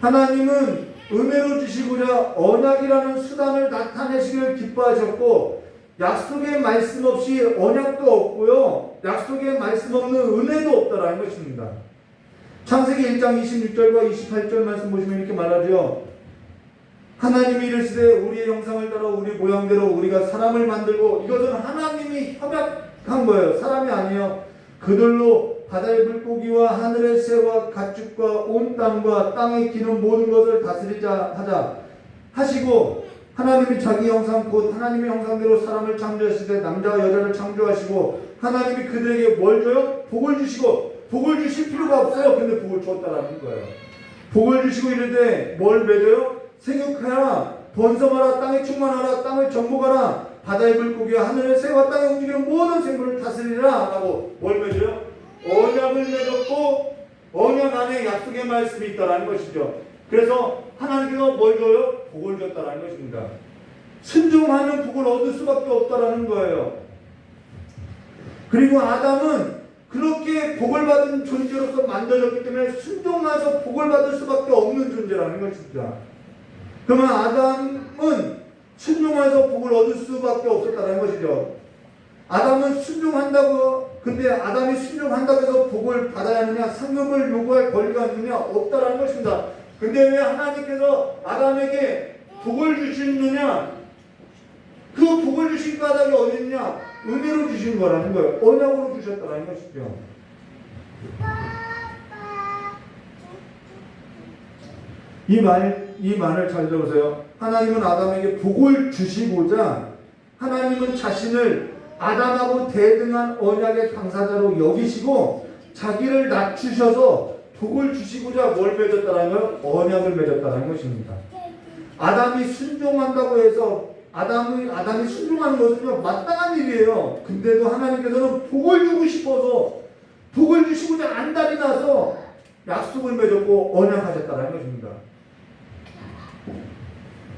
하나님은 은혜로 주시고자 언약이라는 수단을 나타내시기를 기뻐하셨고, 약속의 말씀 없이 언약도 없고요, 약속의 말씀 없는 은혜도 없다라는 것입니다. 창세기 1장 26절과 28절 말씀 보시면 이렇게 말하죠. 하나님이 이르시되 우리의 형상을 따라 우리 모양대로 우리가 사람을 만들고, 이것은 하나님이 협약한 거예요. 사람이 아니에요. 그들로 바다의 물고기와 하늘의 새와 가축과 온 땅과 땅에 기는 모든 것을 다스리자 하자 하시고, 하나님이 자기 형상 곧 하나님의 형상대로 사람을 창조하시되 남자와 여자를 창조하시고, 하나님이 그들에게 뭘 줘요? 복을 주시고 복을 주실 필요가 없어요. 근데 복을 주었다라는 거예요. 복을 주시고 이르되 뭘 맺어요? 생육하라, 번성하라, 땅에 충만하라, 땅을 정복하라, 바다의 물고기와 하늘의 새와 땅에 움직이는 모든 생물을 다스리라 라고 뭘 맺어요? 언약을 맺었고 언약 안에 약속의 말씀이 있다라는 것이죠. 그래서 하나님께서 뭘 줘요? 복을 줬다라는 것입니다. 순종하면 복을 얻을 수밖에 없다라는 거예요. 그리고 아담은 그렇게 복을 받은 존재로서 만들어졌기 때문에 순종해서 복을 받을 수밖에 없는 존재라는 것입니다. 그러면 아담은 순종해서 복을 얻을 수밖에 없었다는 것이죠. 아담은 순종한다고, 근데 아담이 순종한다고 해서 복을 받아야 하느냐, 상급을 요구할 권리가 있느냐, 없다라는 것입니다. 근데 왜 하나님께서 아담에게 복을 주시느냐, 그 복을 주신 까닭이 어디 있냐? 은혜로 주신 거라는 거예요. 언약으로 주셨다는 것이죠. 이 말을 잘 들으세요. 하나님은 아담에게 복을 주시고자 하나님은 자신을 아담하고 대등한 언약의 당사자로 여기시고 자기를 낮추셔서 복을 주시고자 뭘 맺었다는 거예요? 언약을 맺었다는 것입니다. 아담이 순종한다고 해서 아담이 순종하는 것은요 마땅한 일이에요. 근데도 하나님께서는 복을 주고 싶어서 복을 주시고자 안달이 나서 약속을 맺었고 언약하셨다는 것입니다.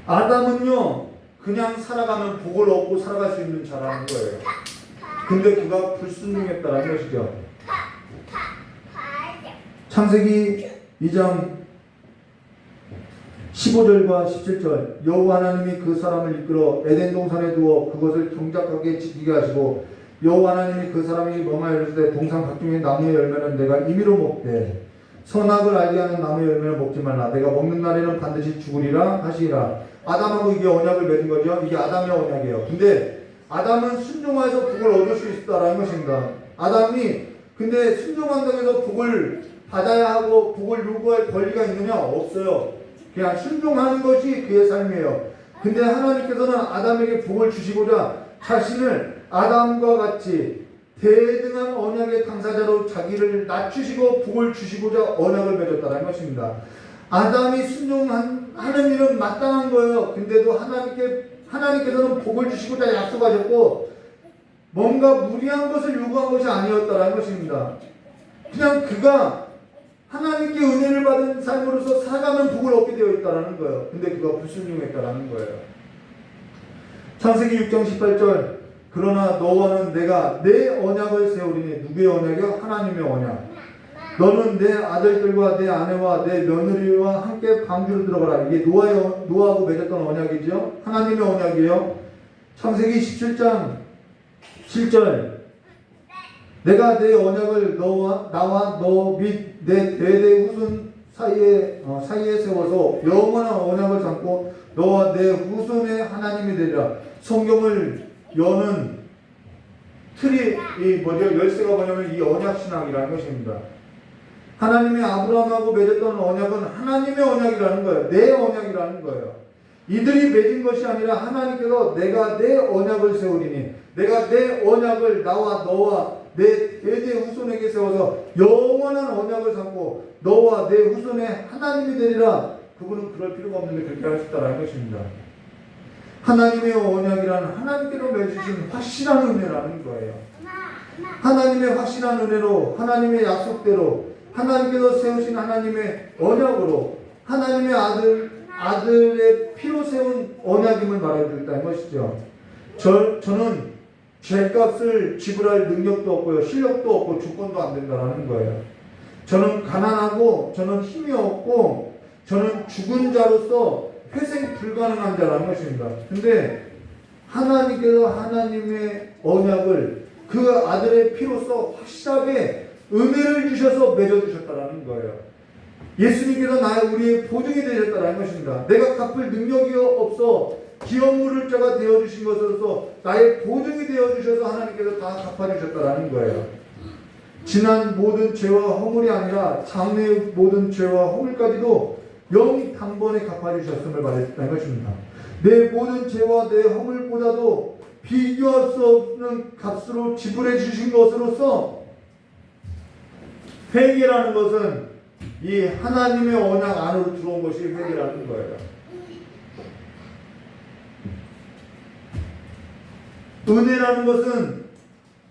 아담은요 그냥 살아가면 복을 얻고 살아갈 수 있는 자라는 거예요. 근데 그가 불순종했다는 것이죠. 창세기 2장 15절과 17절 여호와 하나님이 그 사람을 이끌어 에덴 동산에 두어 그것을 경작하게 지키게 하시고 여호와 하나님이 그 사람이 명하여 이르시되 동산 각종의 나무의 열매는 내가 임의로 먹되 선악을 알게 하는 나무의 열매는 먹지 말라. 내가 먹는 날에는 반드시 죽으리라 하시리라. 아담하고 이게 언약을 맺은 거죠. 이게 아담의 언약이에요. 근데 아담은 순종해서 복을 얻을 수 있다라는 것입니다. 아담이 근데 순종한다고 해서 복을 받아야 하고 복을 요구할 권리가 있느냐? 없어요. 그냥 순종하는 것이 그의 삶이에요. 근데 하나님께서는 아담에게 복을 주시고자 자신을 아담과 같이 대등한 언약의 당사자로 자기를 낮추시고 복을 주시고자 언약을 맺었다는 것입니다. 아담이 순종하는 일은 마땅한 거예요. 근데도 하나님께서는 복을 주시고자 약속하셨고 뭔가 무리한 것을 요구한 것이 아니었다는 것입니다. 그냥 그가 하나님께 은혜를 받은 삶으로서 살아가면 복을 얻게 되어 있다는 거예요. 근데 그가 불순종했다는 거예요. 창세기 6장 18절 그러나 너와는 내가 내 언약을 세우리니 누구의 언약이요? 하나님의 언약. 너는 내 아들들과 내 아내와 내 며느리와 함께 방주로 들어가라. 이게 노아하고 맺었던 언약이죠. 하나님의 언약이에요. 창세기 17장 7절 내가 내 언약을 나와 너 및 내 대대 후손 사이에 세워서 영원한 언약을 삼고 너와 내 후손의 하나님이 되리라. 성경을 여는 틀이 열쇠가 뭐냐면 이 언약 신학이라는 것입니다. 하나님이 아브라함하고 맺었던 언약은 하나님의 언약이라는 거예요. 내 언약이라는 거예요. 이들이 맺은 것이 아니라 하나님께서 내가 내 언약을 세우리니 내가 내 언약을 나와 너와 내 대대 후손에게 세워서 영원한 언약을 삼고 너와 내 후손의 하나님이 되리라. 그분은 그럴 필요가 없는데 그렇게 하셨다라는 것입니다. 하나님의 언약이란 하나님께로 맺으신 확실한 은혜라는 거예요. 하나님의 확실한 은혜로 하나님의 약속대로 하나님께서 세우신 하나님의 언약으로 하나님의 아들의 피로 세운 언약임을 말해주겠다는 것이죠. 저는 죄값을 지불할 능력도 없고요. 실력도 없고 조건도 안 된다는 거예요. 저는 가난하고 저는 힘이 없고 저는 죽은 자로서 회생 불가능한 자라는 것입니다. 근데 하나님께서 하나님의 언약을 그 아들의 피로써 확실하게 은혜를 주셔서 맺어주셨다는 거예요. 예수님께서 우리의 보증이 되셨다는 것입니다. 내가 갚을 능력이 없어 기업 물을 자가 되어주신 것으로서 나의 보증이 되어주셔서 하나님께서 다 갚아주셨다는 거예요. 지난 모든 죄와 허물이 아니라 장래의 모든 죄와 허물까지도 영이 단번에 갚아주셨음을 말했다는 것입니다. 내 모든 죄와 내 허물보다도 비교할 수 없는 값으로 지불해 주신 것으로서 회개라는 것은 이 하나님의 언약 안으로 들어온 것이 회개라는 거예요. 은혜라는 것은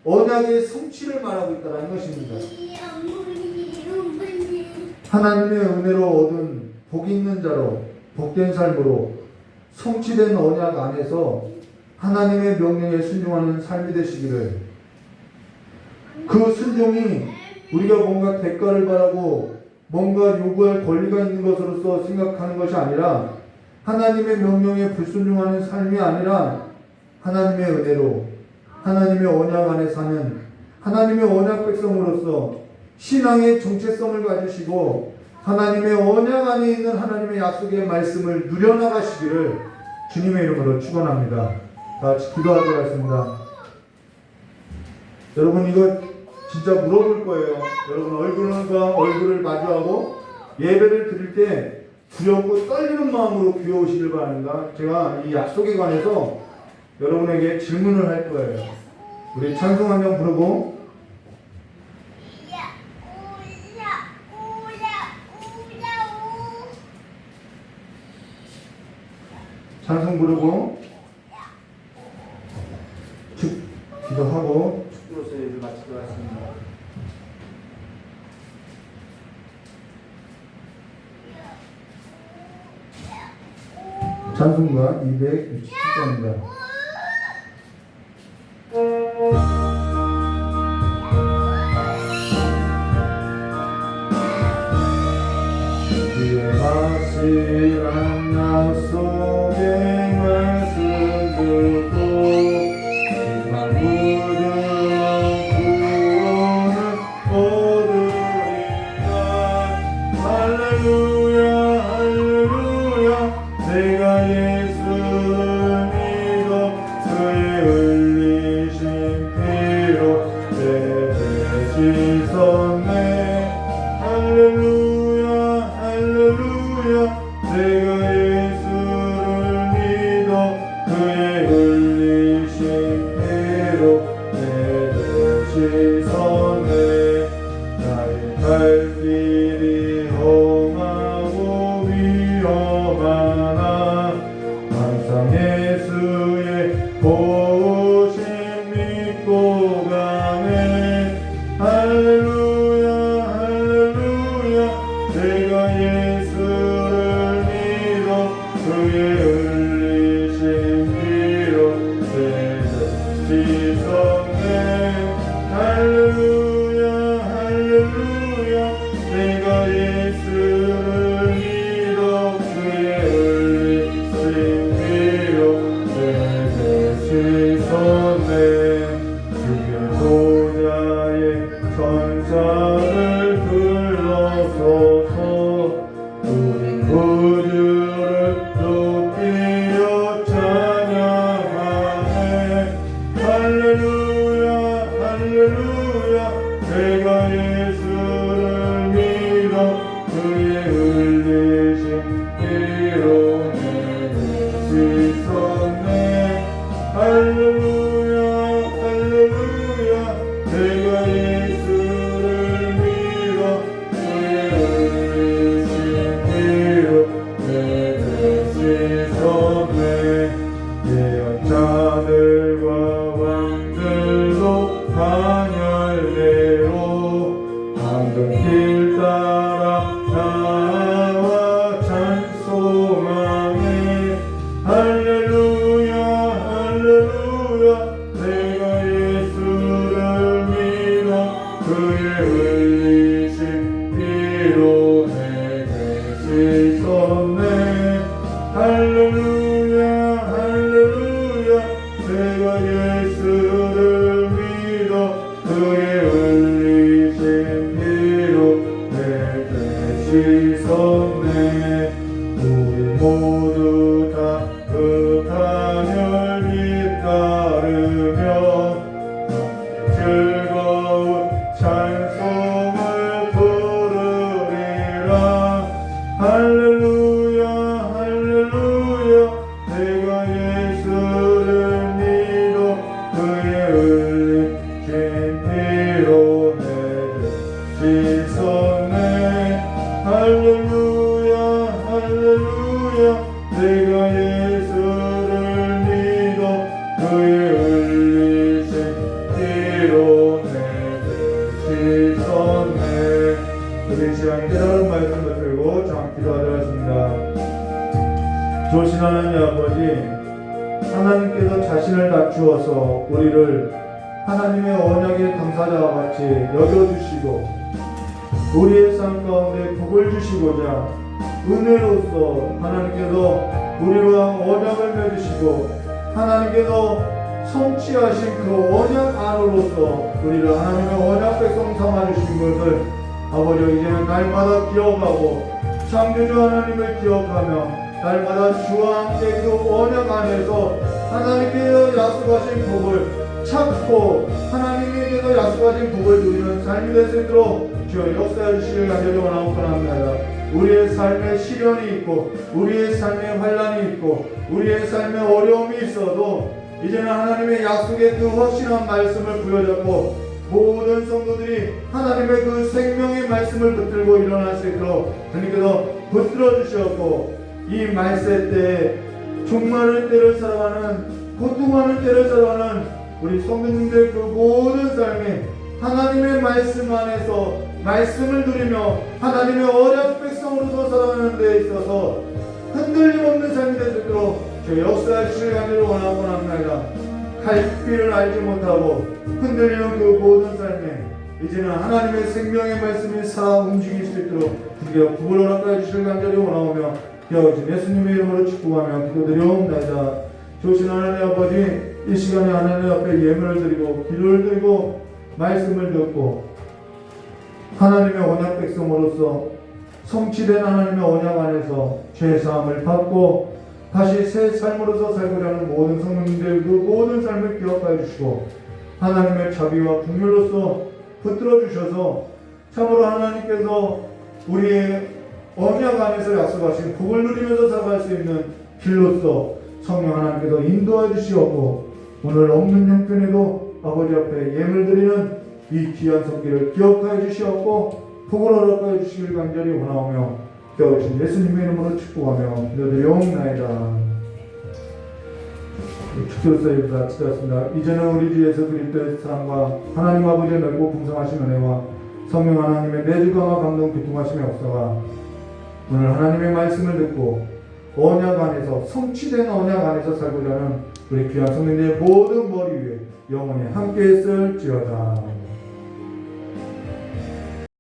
언약의 성취를 말하고 있다는 것입니다. 하나님의 은혜로 얻은 복 있는 자로, 복된 삶으로 성취된 언약 안에서 하나님의 명령에 순종하는 삶이 되시기를, 그 순종이 우리가 뭔가 대가를 바라고 뭔가 요구할 권리가 있는 것으로서 생각하는 것이 아니라, 하나님의 명령에 불순종하는 삶이 아니라 하나님의 은혜로 하나님의 언약 안에 사는 하나님의 언약 백성으로서 신앙의 정체성을 가지시고 하나님의 언약 안에 있는 하나님의 약속의 말씀을 누려나가시기를 주님의 이름으로 축원합니다. 다 같이 기도하도록 하겠습니다. 여러분, 이거 진짜 물어볼 거예요. 여러분, 얼굴과 얼굴을 마주하고 예배를 드릴 때 두렵고 떨리는 마음으로 귀여우시길 바랍니다. 제가 이 약속에 관해서 여러분에게 질문을 할 거예요. 우리 찬송 한 번 부르고 찬송 부르고 기도하고 축도로서 예배를 마치도록 하겠습니다. 찬송가 267번입니다. 확실한 약속의 말씀 듣고 희망 부드러운 구원을 얻으리라. 할렐루야 할렐루야. 내가 예수를 믿어 그의 흘리신 피로 내 죄 씻었네. 할렐루야 할렐루야. 내가 예수를 믿어 그의 흘리신 피로 내 죄 씻었네. 나의 갈 길이 험하고 위험하나 항상 예수의 보호심 믿고 가네. 할렐루야 할렐루야. 내가 예수를 믿어 그의 흘리신 피로 내 죄 씻었네. 할렐루야 할렐루야. 내가 예수를 믿어 그의 흘리신 피로 내 죄 씻었네. 주의 보좌의 천사를 불러소서 우리 구주를 높이어 찬양하네. 할렐루야 할렐루야. 내가 예수를 믿어 그의 흘리신 피로 내 죄 씻었네. 할렐루야 할렐루야. 내가 예수를 믿어 그의 흘리신 피로 내 죄 씻었네. 예언자들과 왕들도 반열대로 황금길 따라 나와 찬송하네. 할렐루야 할렐루야. 내가 예수를 믿어 그의 흘리신 피로 내 죄 씻었네. 할렐루야 할렐루야. 내가 예수를 믿어 그의 흘리신 피로 내 죄 씻었네. 우리 모두 다 그 단열빛 따르며 즐거운 찬송을 부르리라. 할렐루야 할렐루야. 내가 예수를 믿어 그의 흘리신 피로 내 죄 할렐루야 할렐루야 내가 예수를 믿어 그의 흘리신 피로 내 죄 씻었네. 우리 시간 깨달은 말씀을 들고 장 기도하도록 하겠습니다. 좋으신 하나님 아버지, 하나님께서 자신을 낮추어서 우리를 하나님의 언약의 당사자와 같이 여겨주시고 우리의 삶 가운데 복을 주시고자 은혜로서 하나님께서 우리와 언약을 맺으시고 하나님께서 성취하신 그 언약 안으로서 우리를 하나님의 언약 백성 삼아주신 것을 아버지 이제는 날마다 기억하고 창조주 하나님을 기억하며 날마다 주와 함께 그 언약 안에서 하나님께서 약속하신 복을 찾고 하나님께서 약속하신 복을 누리는 삶이 될 수 있도록 주여 역사해 주시길 간절히 원합니다. 우리의 삶에 시련이 있고 우리의 삶에 환난이 있고 우리의 삶에 어려움이 있어도 이제는 하나님의 약속의 그 확신한 말씀을 부여잡고 모든 성도들이 하나님의 그 생명의 말씀을 붙들고 일어날 수 있도록 주님께서 붙들어 주셨고 이 말세 때에 종말의 때를 살아가는 고통하는 때를 살아가는 우리 성도님들 그 모든 삶이 하나님의 말씀 안에서 말씀을 누리며 하나님의 언약 백성으로서 살아가는 데 있어서 흔들림 없는 삶이 될 수 있도록 주 역사해 주시길 간절히 원합니다. 갈 길을 알지 못하고 흔들리는 그 모든 삶에 이제는 하나님의 생명의 말씀이 살아 움직일 수 있도록 주여 구을 허락하여 주시길 간절히 원하오며 기도하신 예수님의 이름으로 축복하며 기도드리옵나이다. 좋으신 하나님 아버지, 이 시간에 하나님 앞에 예물을 드리고 기도를 드리고 말씀을 듣고 하나님의 언약 백성으로서 성취된 하나님의 언약 안에서 죄사함을 받고 다시 새 삶으로서 살고자 하는 모든 성도님들 그 모든 삶을 기억하여 주시고 하나님의 자비와 긍휼로서 붙들어 주셔서 참으로 하나님께서 우리의 언약 안에서 약속하신 복을 누리면서 살아갈 수 있는 길로서 성령 하나님께서 인도해 주시옵고 오늘 없는 형편에도 아버지 앞에 예물 드리는 이 귀한 성기를 기억하여 주시옵고 복을 허락하여 주시길 간절히 원하오며 기도하신 예수님의 이름으로 축복하며 기도드리옵나이다. 축도로서의 마치겠습니다. 이제는 우리 주 예수 그리스도의 사랑과 하나님 아버지의 넓고 풍성하신 은혜와 성령 하나님의 내주 강화 감동 교통하심의 역사가 오늘 하나님의 말씀을 듣고 언약 안에서 성취된 언약 안에서 살고자 하는 우리 귀한 성도님의 모든 머리 위에 영원히 함께 있을지어다.